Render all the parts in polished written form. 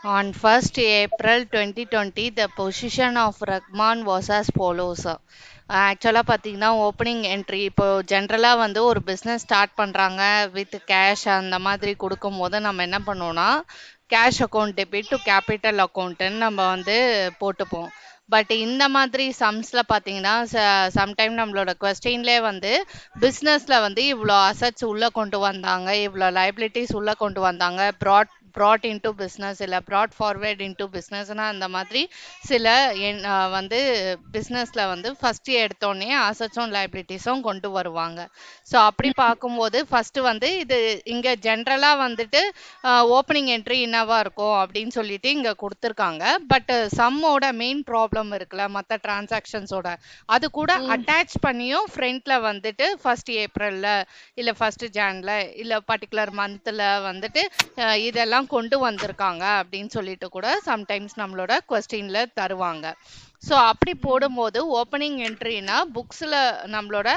On 1st April 2020, the position of Rahman was as follows. ஆக்சுவலாக பார்த்தீங்கன்னா opening entry இப்போ ஜென்ரலாக வந்து ஒரு பிஸ்னஸ் ஸ்டார்ட் பண்ணுறாங்க வித் கேஷ் அந்த மாதிரி கொடுக்கும் போது நம்ம என்ன பண்ணுவோம்னா cash account debit to capital அக்கௌண்ட்டுன்னு நம்ம வந்து போட்டுப்போம். பட் இந்த மாதிரி சம்ஸில் பார்த்தீங்கன்னா சம்டைம் நம்மளோட கொஸ்டின்லேயே வந்து பிஸ்னஸில் வந்து இவ்வளோ அசட்ஸ் உள்ளே கொண்டு வந்தாங்க, இவ்வளோ லைபிலிட்டிஸ் உள்ளே கொண்டு வந்தாங்க, brought into business இல்ல brought forward into businessனா அந்த மாதிரி சில வந்து பிஸ்னஸ்ல வந்து ஃபர்ஸ்ட் எடுத்தோடனே அசட்ஸும் லைபிலிட்டிஸும் கொண்டு வருவாங்க. ஸோ அப்படி பார்க்கும்போது ஃபர்ஸ்ட் வந்து இது இங்க ஜென்ரலா வந்துட்டு ஓப்பனிங் என்ட்ரி என்னவா இருக்கும் அப்படின்னு சொல்லிட்டு இங்க கொடுத்துருக்காங்க. பட் சம்மோட மெயின் ப்ராப்ளம் இருக்குல்ல மற்ற டிரான்சாக்ஷன்ஸோட அது கூட அட்டாச் பண்ணியும் ஃப்ரண்ட்ல வந்துட்டு ஃபர்ஸ்ட் ஏப்ரல்ல இல்ல ஃபர்ஸ்ட் ஜான்ல இல்ல பர்டிகுலர் மந்த்ல வந்துட்டு இதெல்லாம் கொண்டு வந்திருக்காங்க அப்படின்னு சொல்லிட்டு கூட சம்டைம்ஸ் நம்மளோட கொஸ்டின்ல தருவாங்க. ஸோ அப்படி போடும்போது ஓப்பனிங் என்ட்ரினா புக்ஸில் நம்மளோட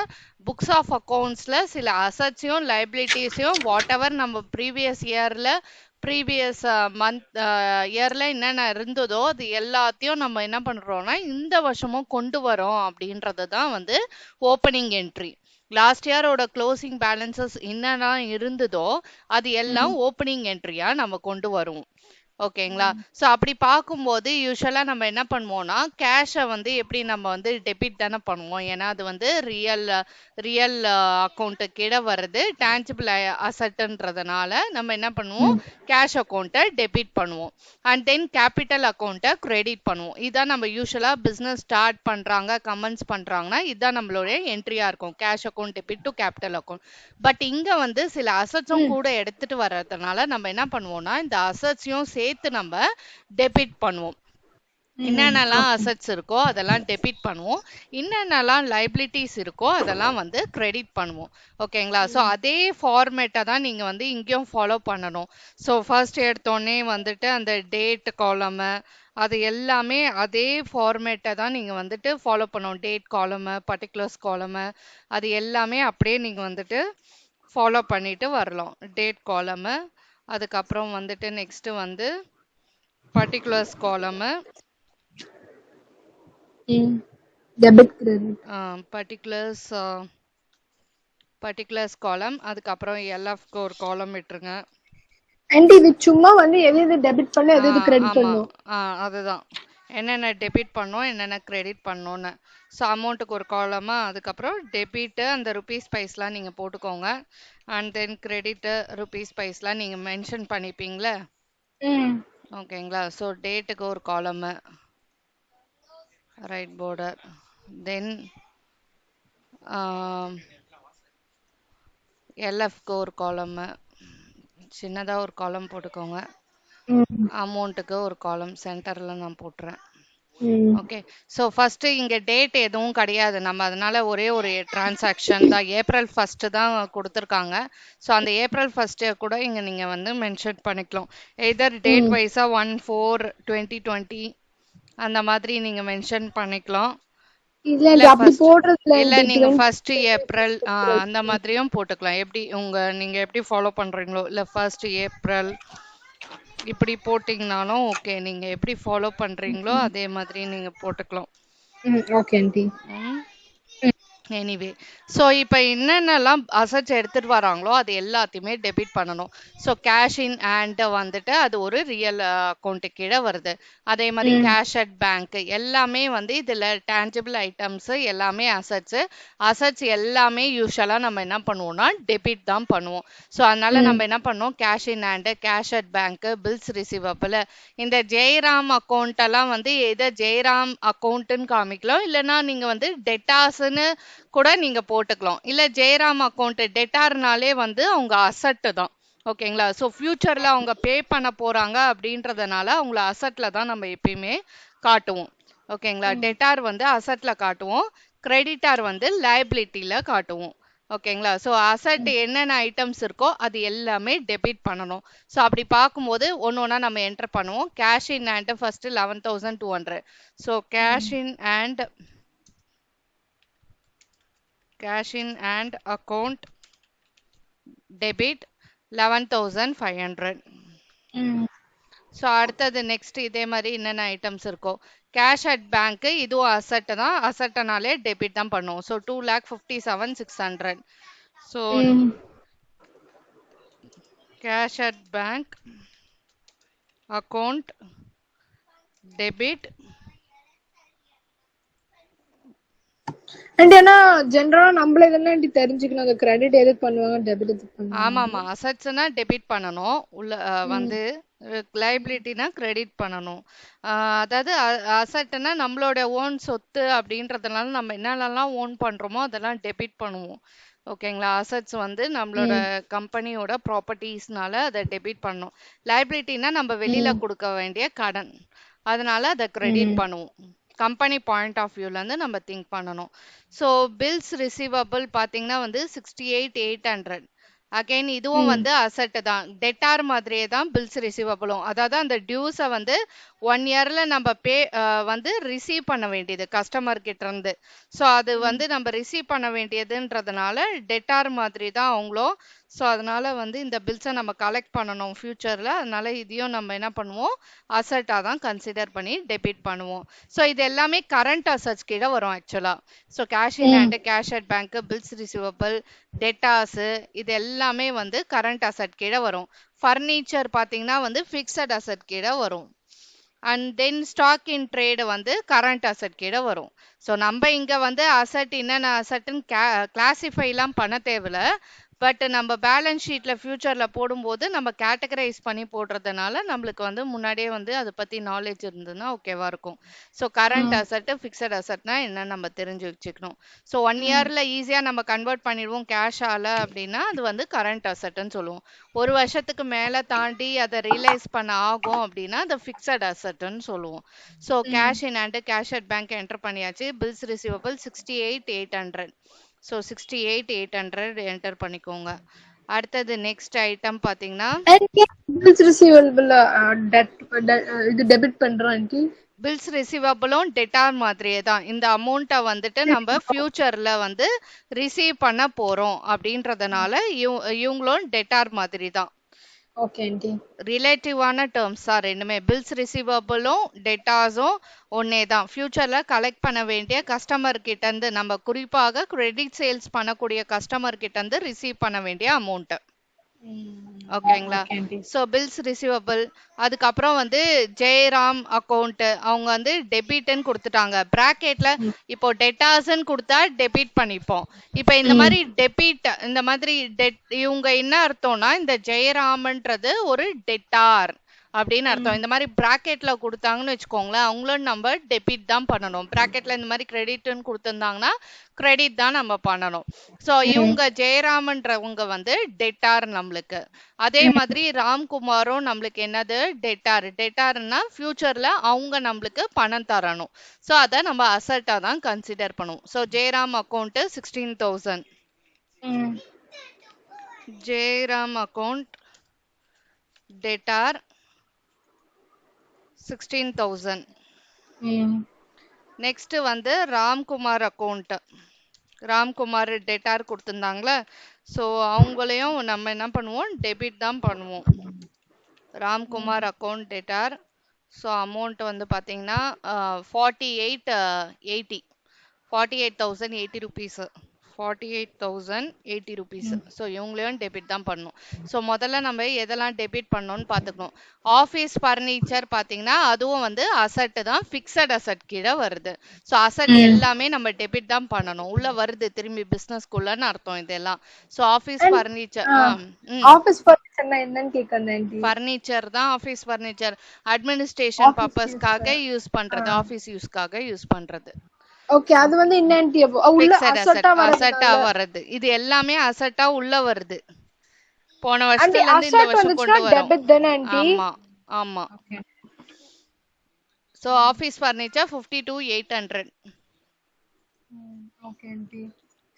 புக்ஸ் ஆஃப் அக்கௌண்ட்ஸில் சில அசட்ஸையும் லைபிலிட்டிஸையும் வாட் எவர் நம்ம ப்ரீவியஸ் மந்த் இயரில் என்னென்ன இருந்ததோ அது எல்லாத்தையும் நம்ம என்ன பண்ணுறோம்னா இந்த வருஷமும் கொண்டு வரோம் அப்படின்றது தான் வந்து ஓப்பனிங் என்ட்ரி. லாஸ்ட் இயரோட க்ளோசிங் பேலன்சஸ் என்னென்ன இருந்ததோ அது எல்லாம் ஓப்பனிங் என்ட்ரியா நம்ம கொண்டு வருவோம். ஓகேங்களா? ஸோ அப்படி பார்க்கும்போது யூஸ்வலாக நம்ம என்ன பண்ணுவோம்னா கேஷை வந்து எப்படி நம்ம வந்து டெபிட் தானே பண்ணுவோம். ஏன்னா அது வந்து ரியல் அக்கௌண்ட்டு கீழே வர்றது டேஞ்சிபிள் அசட்டுன்றதுனால நம்ம என்ன பண்ணுவோம் கேஷ் அக்கௌண்ட்டை டெபிட் பண்ணுவோம் அண்ட் தென் கேபிட்டல் அக்கௌண்ட்டை கிரெடிட் பண்ணுவோம். இதான் நம்ம யூஸ்வலாக பிஸ்னஸ் ஸ்டார்ட் பண்ணுறாங்க கமெண்ட்ஸ் பண்ணுறாங்கன்னா இதுதான் நம்மளுடைய என்ட்ரியாக இருக்கும், cash account debit to capital account. But இங்கே வந்து சில அசட்ஸும் கூட எடுத்துட்டு வர்றதுனால நம்ம என்ன பண்ணுவோம்னா இந்த அசட்ஸையும் சேர்த்து நம்ம டெபிட் பண்ணுவோம். என்னென்னலாம் அசட்ஸ் இருக்கோ அதெல்லாம் டெபிட் பண்ணுவோம், என்னென்னலாம் லைபிலிட்டிஸ் இருக்கோ அதெல்லாம் வந்து கிரெடிட் பண்ணுவோம். ஓகேங்களா? ஸோ அதே ஃபார்மேட்டை தான் நீங்கள் வந்து இங்கேயும் ஃபாலோ பண்ணணும். ஸோ ஃபர்ஸ்ட் எடுத்தோடனே வந்துட்டு அந்த டேட் காலமு அது எல்லாமே அதே ஃபார்மேட்டை தான் நீங்கள் வந்துட்டு ஃபாலோ பண்ணணும். டேட் காலமு பர்டிகுலர்ஸ் காலமு அது எல்லாமே அப்படியே நீங்கள் வந்துட்டு ஃபாலோ பண்ணிட்டு வரலாம். டேட் காலமு அதுக்கப்புறம் வந்துட்டு நெக்ஸ்ட் வந்து particulars column debit credit particulars காலம் அதுக்கப்புறம் எல்எஃப்க்கு ஒரு காலம் விட்டுருங்க. அண்ட் இது சும்மா வந்து எது எது டெபிட் பண்ணணும் எது எது கிரெடிட் ஆமாம் பண்ணணும். அதுதான் என்னென்ன டெபிட் பண்ணோம் என்னென்ன கிரெடிட் பண்ணோன்னு. ஸோ அமௌண்ட்டுக்கு ஒரு காலமா அதுக்கப்புறம் டெபிட்டு அந்த ருபீஸ் பைஸ்லாம் நீங்கள் போட்டுக்கோங்க அண்ட் தென் கிரெடிட்டு ருபீஸ் பைஸ்லாம் நீங்கள் மென்ஷன் பண்ணிப்பீங்களே. ஓகேங்களா? ஸோ டேட்டுக்கு ஒரு காலமு ரைட் border தென் எல்எஃப்க்கு ஒரு காலமு சின்னதாக ஒரு காலம் போட்டுக்கோங்க, அமௌண்ட்டுக்கு ஒரு காலம் சென்டரில் நான் போட்டுறேன். ஓகே. ஸோ ஃபர்ஸ்ட் இங்கே டேட் எதுவும் கிடையாது, நம்ம அதனால ஒரே ஒரு டிரான்சாக்ஷன் தான் ஏப்ரல் 1 தான் கொடுத்துருக்காங்க. ஸோ அந்த ஏப்ரல் 1 கூட இங்கே நீங்கள் வந்து மென்ஷன் பண்ணிக்கலாம். எதர் டேட் வைஸாக 1/4/2020 அந்த மாதிரி நீங்கள் மென்ஷன் பண்ணிக்கலாம். இல்ல நீங்க ஃபர்ஸ்ட் ஏப்ரல் அந்த மாதிரியும் போட்டுக்கலாம். எப்படி நீங்க எப்படி ஃபாலோ பண்றீங்களோ இல்ல ஃபர்ஸ்ட் ஏப்ரல் இப்படி போட்டீங்கனாலும் ஓகே. நீங்க எப்படி ஃபாலோ பண்றீங்களோ அதே மாதிரி நீங்க போட்டுக்கலாம். Okay aunty. எனிவே ஸோ இப்போ என்னென்னலாம் அசட்ஸ் எடுத்துட்டு வராங்களோ அது எல்லாத்தையுமே டெபிட் பண்ணணும். ஸோ கேஷ் இன் ஹேண்ட் வந்துட்டு அது ஒரு ரியல் அக்கௌண்ட்டு கீழே வருது. அதே மாதிரி கேஷ் அட் பேங்க் எல்லாமே வந்து இதில் டேஞ்சபிள் ஐட்டம்ஸ் எல்லாமே அசட்ஸ் எல்லாமே யூஸ்வலாக நம்ம என்ன பண்ணுவோம்னா டெபிட் தான் பண்ணுவோம். ஸோ அதனால நம்ம என்ன பண்ணோம் cash in hand cash at bank bills receivable இந்த ஜெயராம் அக்கௌண்ட் எல்லாம் வந்து எதை ஜெயராம் அக்கௌண்ட்டுன்னு காமிக்கலாம், இல்லைன்னா நீங்கள் வந்து டெட்டாஸ்ன்னு கூட நீங்க போட்டுக்கலாம். இல்ல ஜெயராம் அக்கௌண்ட் டெட்டார்னாலே வந்து அவங்க அசட் தான். ஓகேங்களா? ஸோ ஃபியூச்சர்ல அவங்க பே பண்ண போறாங்க அப்படின்றதுனால அவங்கள அசட்ல தான் நம்ம எப்பயுமே காட்டுவோம். ஓகேங்களா? டெட்டார் வந்து அசட்ல காட்டுவோம், கிரெடிட்டார் வந்து லைபிலிட்டியில காட்டுவோம். ஓகேங்களா? ஸோ அசட் என்னென்ன ஐட்டம்ஸ் இருக்கோ அது எல்லாமே டெபிட் பண்ணணும். ஸோ அப்படி பார்க்கும்போது ஒன்று ஒன்றா நம்ம என்டர் பண்ணுவோம். Cash in hand first 11,200. So cash in hand account debit 11,500. So அடுத்தது நெக்ஸ்ட் இதே மாதிரி என்னென்ன ஐட்டம்ஸ் இருக்கோ கேஷ் அட் பேங்க் இதுவும் அசட் தான் அசட்டனாலே டெபிட் தான் பண்ணுவோம் so 2,57,600 so cash at bank account debit and ஏன்னா ஜெனரலா நம்மளே தானே தெரிஞ்சுக்கணும் அந்த கிரெடிட் எதுக்கு பண்ணுவாங்க டெபிட் எதுக்கு பண்ணுவாங்க. ஆமாமா அசட்ஸ்னா டெபிட் பண்ணணும் உள்ள வந்து லைபிலிட்டினா கிரெடிட் பண்ணணும் அதாவது அசட்னா நம்மளோட ஓன் சொத்து அப்படின்றதுனால நம்ம என்னென்னலாம் ஓன் பண்றோமோ அதெல்லாம் டெபிட் பண்ணுவோம் ஓகேங்களா அசட்ஸ் வந்து நம்மளோட கம்பெனியோட ப்ராப்பர்ட்டிஸ்னால அதை டெபிட் பண்ணணும் லைபிலிட்டினா நம்ம வெளியில கொடுக்க வேண்டிய கடன் அதனால அதை கிரெடிட் பண்ணுவோம் கம்பெனி பாயிண்ட் ஆஃப் வியூலேருந்து நம்ம திங்க் பண்ணணும் ஸோ பில்ஸ் ரிசீவபிள் பார்த்தீங்கன்னா வந்து 68,800 அகைன் இதுவும் வந்து அசட் தான் டெட்டார் மாதிரியே தான் பில்ஸ் ரிசீவபிளும் அதாவது அந்த டியூஸை வந்து 1 இயர்ல நம்ம வந்து ரிசீவ் பண்ண வேண்டியது கஸ்டமர் கிட்ட இருந்து ஸோ அது வந்து நம்ம ரிசீவ் பண்ண வேண்டியதுன்றதுனால டெட்டார் மாதிரி தான் அவங்களும் ஸோ அதனால வந்து இந்த பில்ஸை நம்ம கலெக்ட் பண்ணணும் ஃபியூச்சர்ல அதனால இதையும் நம்ம என்ன பண்ணுவோம் அசட்டாக தான் கன்சிடர் பண்ணி டெபிட் பண்ணுவோம் ஸோ இது எல்லாமே கரண்ட் அசட்ஸ் கீழே வரும் ஆக்சுவலா so cash in hand cash at bank bills receivable debtors இது எல்லாமே வந்து கரண்ட் அசட் கீழே வரும் ஃபர்னிச்சர் பார்த்தீங்கன்னா வந்து ஃபிக்ஸட் அசட் கீழே வரும் and then stock in trade வந்து கரண்ட் அசட் கீழே வரும் ஸோ நம்ம இங்கே வந்து அசட் என்னென்ன அசட்டுன்னு கிளாசிஃபைலாம் பண்ண தேவையில்ல பட் நம்ம பேலன்ஸ் ஷீட்ல ஃபியூச்சர்ல போடும்போது நம்ம கேட்டகரைஸ் பண்ணி போடுறதுனால நம்மளுக்கு வந்து முன்னாடியே வந்து அதை பத்தி நாலேஜ் இருந்ததுன்னா ஓகேவா இருக்கும் ஸோ கரண்ட் அசட் ஃபிக்ஸட் அசட்னா என்னன்னு நம்ம தெரிஞ்சு வச்சுக்கணும் ஸோ 1 இயர்ல ஈஸியா நம்ம கன்வெர்ட் பண்ணிடுவோம் கேஷ் ஆல அப்படின்னா அது வந்து கரண்ட் அசட்னு சொல்லுவோம் 1 வருஷத்துக்கு மேல தாண்டி அதை ரியலைஸ் பண்ண ஆகும் அப்படின்னா அதை ஃபிக்ஸட் அசட்னு சொல்லுவோம் so cash in hand cash at bank enter பண்ணியாச்சு பில்ஸ் ரிசீவபிள் 68,800 ஸோ 68,800 என்டர் பண்ணிக்கோங்க அடுத்தது நெக்ஸ்ட் ஐட்டம் பார்த்தீங்கன்னா பில்ஸ் ரிசீவபிள் இது டெபிட் பண்றோம் பில்ஸ் ரிசீவபிளும் டெட்டார் மாதிரியே தான் இந்த அமௌண்ட்டை வந்துட்டு நம்ம ஃபியூச்சர்ல வந்து ரிசீவ் பண்ண போறோம் அப்படின்றதுனால இவங்களும் டெட்டார் மாதிரி தான் ஓகே ஆண்டி ரிலேட்டிவான டேர்ம்ஸ் தான் ரெண்டுமே பில்ஸ் ரிசீவபிளும் டெட்டாஸும் ஒன்னே தான் ஃபியூச்சர்ல கலெக்ட் பண்ண வேண்டிய கஸ்டமர் கிட்ட இருந்து நம்ம குறிப்பாக கிரெடிட் சேல்ஸ் பண்ணக்கூடிய கஸ்டமர் கிட்ட இருந்து ரிசீவ் பண்ண வேண்டிய அமௌண்ட் ஓகேங்களா ஸோ பில்ஸ் ரிசீவபிள் அதுக்கப்புறம் வந்து ஜெயராம் அக்கௌண்ட் அவங்க வந்து டெபிட்னு கொடுத்துட்டாங்க பிராக்கெட்ல இப்போ டெட்டாஸ்ன்னு கொடுத்தா டெபிட் பண்ணிப்போம் இப்போ இந்த மாதிரி டெபிட் இந்த மாதிரி இவங்க என்ன அர்த்தம்னா இந்த ஜெயராமன்றது ஒரு டெட்டார் அப்படின்னு அர்த்தம் இந்த மாதிரி பிராக்கெட்ல கொடுத்தாங்கன்னு வச்சுக்கோங்களேன் அவங்களும் நம்ம டெபிட் தான் பண்ணணும் பிராக்கெட்ல இந்த மாதிரி கிரெடிட்னு கொடுத்துருந்தாங்கன்னா கிரெடிட் தான் நம்ம பண்ணணும் ஸோ இவங்க ஜெயராமன்றவங்க வந்து டெட்டார் நம்மளுக்கு அதே மாதிரி ராம்குமாரும் நம்மளுக்கு என்னது டெட்டார்னா ஃபியூச்சர்ல அவங்க நம்மளுக்கு பணம் தரணும் ஸோ அதை நம்ம அசட்டா தான் கன்சிடர் பண்ணுவோம் so Jayaram account 16,000 Jayaram account debtor 16,000 next வந்து ராம்குமார் அக்கௌண்ட் ராம்குமார் டெட்டார் கொடுத்துருந்தாங்களே ஸோ அவங்களையும் நம்ம என்ன பண்ணுவோம் டெபிட் தான் பண்ணுவோம் Ramkumar account debtor so amount வந்து பார்த்தீங்கன்னா 48,080 ருபீஸ் 48,080 ருபீஸ் ஸோ இவங்களையும் டெபிட் தான் பண்ணணும் ஸோ முதல்ல நம்ம எதெல்லாம் டெபிட் பண்ணோம்னு பார்த்துக்கணும் ஆஃபீஸ் ஃபர்னிச்சர் பார்த்தீங்கன்னா அதுவும் வந்து அசட் தான் ஃபிக்ஸட் அசட் கீழே வருது ஸோ அசட் எல்லாமே நம்ம டெபிட் தான் பண்ணணும் உள்ள வருது திரும்பி பிஸ்னஸ்க்குள்ளன்னு அர்த்தம் இதெல்லாம் ஸோ ஆஃபீஸ் ஃபர்னிச்சர் ஆஃபீஸ் ஃபர்னிச்சர்னா என்னன்னு கேக்குறேன் ஃபர்னிச்சர் தான் ஆஃபீஸ் ஃபர்னிச்சர் அட்மினிஸ்ட்ரேஷன் பர்பஸ்க்காக யூஸ் பண்றது ஆஃபீஸ் யூஸ்க்காக யூஸ் பண்றது ஓகே அது வந்து என்னன்டி உள்ள அசட்டா வருது இது எல்லாமே அசட்டா உள்ள வருது போன வருஷத்துல இருந்து இந்த வருஷம் கொண்டு வரோம் டெபிட் தானே ஆண்டி ஆமா ஆமா so office furniture 52,800 okay aunty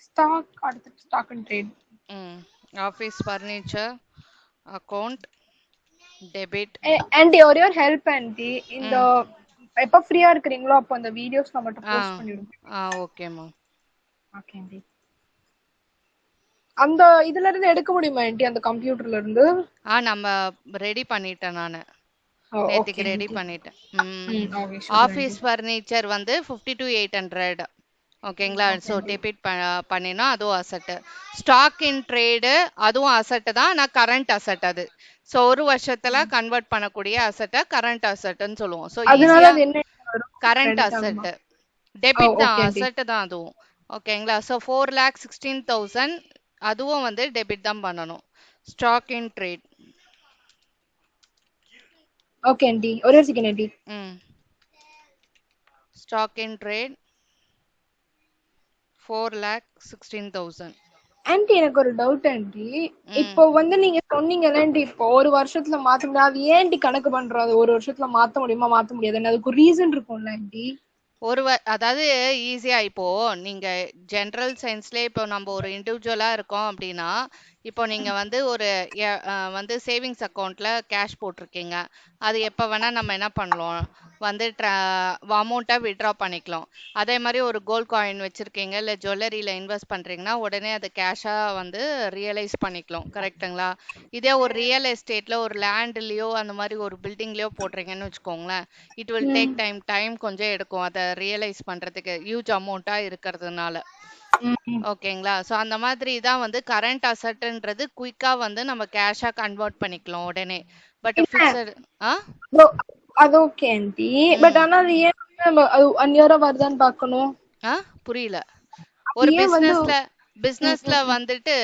stock அடுத்து stock and trade office furniture account debit aunty ஒரு ஹெல்ப் ஆண்டி இந்த எப்ப ஃப்ரீயா இருக்கீங்களோ அப்ப அந்த வீடியோஸ் நான் மட்டும் போஸ்ட் பண்ணிடுங்க ஓகேமா ஓகே ஆண்டி அந்த இதுல இருந்து எடுக்க முடியுமா ஆண்டி அந்த கம்ப்யூட்டர்ல இருந்து நம்ம ரெடி பண்ணிட்டேன் நானு நேத்திக்கு ஓகே ரெடி ஆண்டி. பண்ணிட்டேன். Okay super aunty. Office furniture வந்து 50 to 800. ஓகேங்களா? Okay so aunty. டெபிட் பண்ணினா அதுவும் அசட்டு. ஸ்டாக் இன் ட்ரேடு அதுவும் அசட்டு தான். ஆனால் கரண்ட் அசட் அது. ஸோ ஒரு வருஷத்துல கன்வெர்ட் பண்ணக்கூடிய அசட்டை கரண்ட் அசட்டுன்னு சொல்லுவோம். ஸோ அதனால ஈஸியா அது என்ன வரும்? கரண்ட் கிரெடிட் ஆகுமா? அசட்டு. டெபிட் தான், ஓகே ஆண்டி. அசட்டு தான் அதுவும். ஓகேங்களா? ஸோ 4,16,000 அதுவும் வந்து டெபிட் தான் பண்ணணும். Stock in trade. Okay aunty, ஒரே ஒரு second aunty. Stock in trade 4,16,000. Aunty எனக்கு ஒரு டவுட் ஆண்டி. இப்போ வந்து நீங்க சொன்னீங்கல்ல ஆண்டி, இப்போ ஒரு வருஷத்துல மாத்த முடியாது, அது ஏன்டி கணக்கு பண்றோம்? அது ஒரு வருஷத்துல மாத்த முடியுமா மாத்த முடியாதுன்னு அதுக்கு ஒரு ரீசன் இருக்கும்ல ஆண்டி? அதாவது ஈஸியா இப்போ நீங்க ஜெனரல் சயின்ஸ்லயே இப்போ நம்ம ஒரு இண்டிவிஜுவலா இருக்கோம் அப்படின்னா, இப்போ நீங்க வந்து ஒரு வந்து சேவிங்ஸ் அக்கௌண்ட்ல கேஷ் போட்டிருக்கீங்க. அது எப்ப வேணா நம்ம என்ன பண்ணலாம், வந்து அமௌண்ட்டை வித்ட்ரா பண்ணிக்கலாம். அதே மாதிரி ஒரு கோல்ட் காயின் வச்சிருக்கீங்க, இல்லை ஜுவல்லரியில இன்வெஸ்ட் பண்றீங்கன்னா உடனே அது கேஷா வந்து ரியலைஸ் பண்ணிக்கலாம். கரெக்ட்டுங்களா? இதே ஒரு ரியல் எஸ்டேட்ல ஒரு லேண்ட்லயோ அந்த மாதிரி ஒரு பில்டிங்லயோ போடுறீங்கன்னு வச்சுக்கோங்களேன், இட் வில் டேக் டைம் கொஞ்சம் எடுக்கும் அதை ரியலைஸ் பண்றதுக்கு, ஹியூஜ் அமௌண்ட்டா இருக்கிறதுனால. ஓகேங்களா? ஸோ அந்த மாதிரி தான் வந்து கரண்ட் அசட்டுன்றது குயிக்கா வந்து நம்ம கேஷா கன்வெர்ட் பண்ணிக்கலாம் உடனே. பட் ஃபிக்ஸட் அது ஓகே ஆண்டி. பட் ஆனா அது ஏன் நம்ம அது 1 இயரா வருதான்னு பார்க்கணும்? புரியல. ஒரு ஏன் வந்து பிசினஸ்ல வந்துட்டு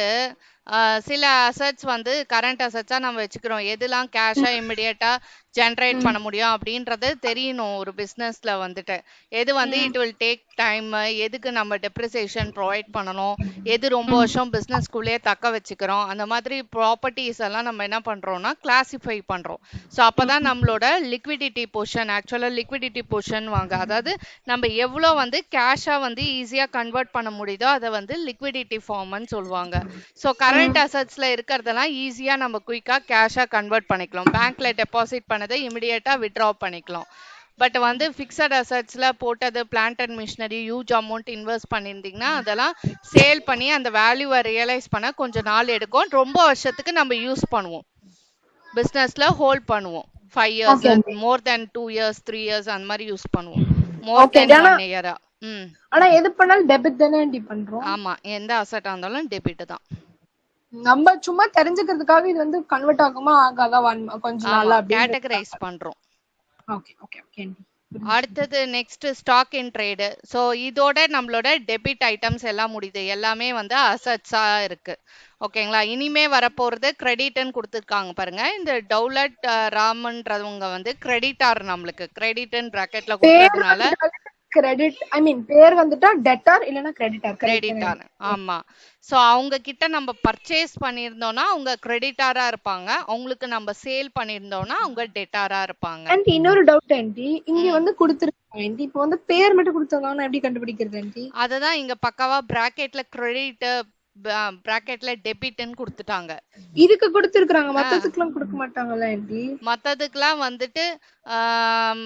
சில அசட்ஸ் வந்து கரண்ட் அசட்ஸா நம்ம வச்சுக்கிறோம். எதெல்லாம் கேஷா இமிடியேட்டா ஜென்ரேட் பண்ண முடியும் அப்படின்றது தெரியணும் ஒரு பிசினஸ்ல வந்துட்டு. எது வந்து இட் வில் டேக் டைம், எதுக்கு நம்ம டெப்ரிசியேஷன் ப்ரொவைட் பண்ணணும், எது ரொம்ப வருஷம் பிசினஸ்குள்ளேயே தக்க வச்சுக்கிறோம், அந்த மாதிரி ப்ராப்பர்ட்டிஸ் எல்லாம் நம்ம என்ன பண்றோம்னா கிளாசிஃபை பண்றோம். ஸோ அப்பதான் நம்மளோட லிக்விடிட்டி பொசிஷன், ஆக்சுவலா லிக்விடிட்டி பொசிஷன் வாங்க, அதாவது நம்ம எவ்வளோ வந்து கேஷா வந்து ஈஸியா கன்வெர்ட் பண்ண முடியுதோ அதை வந்து லிக்விடிட்டி ஃபார்ம்னு சொல்லுவாங்க. ஸோ கரண்ட் அசட்ஸ்ல இருக்கிறதெல்லாம் ஈஸியா நம்ம குயிக்கா கேஷா கன்வெர்ட் பண்ணிக்கலாம். பேங்க்ல டெபாசிட் பண்ணதை இமிடியேட்டா வித்ட்ரா பண்ணிக்கலாம். பட் வந்து ஃபிக்ஸட் அசட்ஸ்ல போட்டது plant and machinery huge amount invest பண்ணியிருந்தீங்கன்னா அதெல்லாம் சேல் பண்ணி அந்த வேல்யூவை ரியலைஸ் பண்ண கொஞ்சம் நாள் எடுக்கும். ரொம்ப வருஷத்துக்கு நம்ம யூஸ் பண்ணுவோம், பிசினஸ்ல ஹோல்ட் பண்ணுவோம். 5 இயர்ஸ், மோர் தென் 2 இயர்ஸ், 3 இயர்ஸ் அந்த மாதிரி யூஸ் பண்ணுவோம். மோர் தென் 1 இயரா. ஆனா எது பண்ணாலும் டெபிட் தானே ஆண்டி பண்றோம்? ஆமா, எந்த அசெட்டா இருந்தாலும் டெபிட் தான். நம்ம சும்மா தெரிஞ்சுக்கிறதுக்காக இது வந்து கன்வெர்ட் ஆகுமா ஆகாதா கொஞ்ச நாளா அப்படி கேட்டகரைஸ் பண்றோம். Okay okay okay aunty. அடுத்தது next stock in trade. So இதோட நம்மளோட டெபிட் ஐட்டம்ஸ் எல்லாம் முடியுது, எல்லாமே வந்து அசட்ஸா இருக்கு. ஓகேங்களா? இனிமே வரப்போறது கிரெடிட்னு கொடுத்துருக்காங்க பாருங்க. இந்த டவுலட் ராமன்றவங்க வந்து கிரெடிட்டார், நம்மளுக்கு கிரெடிட்னு பிராக்கெட்ல கொடுத்ததுனால கிரெடிட் ஐ மீன் பேர் வந்துட்டா டெட்டார் இல்லனா கிரெடிட்டார். ஆமா. சோ அவங்க கிட்ட நம்ம பர்ச்சேஸ் பண்ணிருந்தோம்னா அவங்க கிரெடிட்டாரா இருப்பாங்க, அவங்களுக்கு நம்ம சேல் பண்ணிருந்தோம்னா அவங்க டெட்டாரா இருப்பாங்க. ஆண்டி இன்னொரு டவுட் ஆண்டி, இங்க வந்து கொடுத்திருக்காங்க ஆண்டி, இப்போ வந்து பேர் மட்டும் கொடுத்தவங்க எப்படி கண்டுபிடிக்கிறது ஆண்டி? அததான் இங்க பக்காவா பிராக்கெட்ல கிரெடிட் பிராக்கெட்ல டெபிட்னு கொடுத்துட்டாங்க. இதுக்கு கொடுத்திருக்காங்க, மத்ததுக்குலாம் கொடுக்க மாட்டாங்கல ஆண்டி? மத்ததுக்குலாம் வந்துட்டு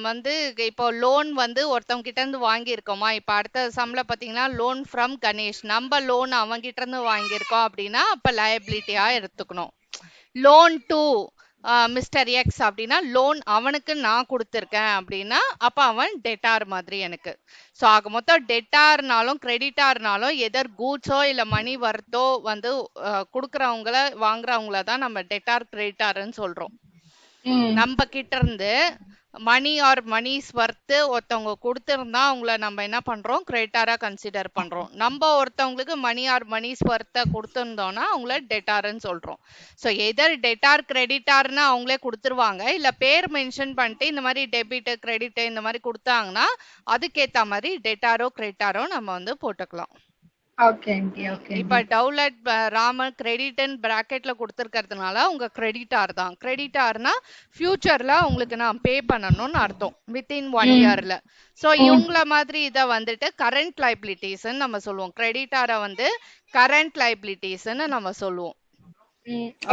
வந்து இப்போ லோன் வந்து ஒருத்தவங்க கிட்ட இருந்து வாங்கி இருக்கோமா, இப்ப அடுத்த சம்ல பாத்தீங்கன்னா லோன் ஃப்ரம் கணேஷ், நம்ம லோன் அவங்க கிட்ட இருந்து வாங்கியிருக்கோம் அப்படின்னா அப்ப லயபிலிட்டியா எடுத்துக்கணும். லோன் டு மிஸ்டர் எக்ஸ் அப்படின்னா லோன் அவனுக்கு நான் கொடுத்துருக்கேன் அப்படின்னா அப்ப அவன் டெட்டார் மாதிரி எனக்கு. ஸோ ஆக மொத்தம் டெட்டார்னாலும் கிரெடிட்டார்னாலும் எதர் கூட்ஸோ இல்லை மணி வர்த்தோ வந்து கொடுக்குறவங்கள வாங்குறவங்கள தான் நம்ம டெட்டார் கிரெடிட்டார்னு சொல்றோம். நம்ம கிட்ட இருந்து மணி ஆர் மணிஸ் வர்த்து ஒருத்தவங்க கொடுத்திருந்தா அவங்கள நம்ம என்ன பண்றோம், கிரெடிட்டாரா கன்சிடர் பண்றோம். நம்ம ஒருத்தவங்களுக்கு மணி ஆர் மணிஸ் வர்த்த கொடுத்திருந்தோம்னா அவங்கள டெட்டார்னு சொல்றோம். ஸோ எதர் டெட்டார் கிரெடிட்டார்னு அவங்களே கொடுத்துருவாங்க, இல்ல பேர் மென்ஷன் பண்ணிட்டு இந்த மாதிரி டெபிட் கிரெடிட் இந்த மாதிரி கொடுத்தாங்கன்னா அதுக்கேத்த மாதிரி டெட்டாரோ கிரெடிட்டாரோ நம்ம வந்து போட்டுக்கலாம். Okay aunty okay. இப்ப டவுலட் ராமன் கிரெடிட்னு பிராக்கெட்ல கொடுத்திருக்கிறதுனால உங்க கிரெடிட்டார் தான். கிரெடிட்டார்னா ஃபியூச்சர்ல உங்களுக்கு நான் பே பண்ணணும்னு அர்த்தம், வித்தின் 1 இயர்ல. சோ இவங்கள மாதிரி இத வந்துட்டு கரண்ட் லைபிலிட்டிஸ்ன்னு நம்ம சொல்லுவோம். கிரெடிட்டார வந்து கரண்ட் லைபிலிட்டிஸ்ன்னு நம்ம சொல்லுவோம்.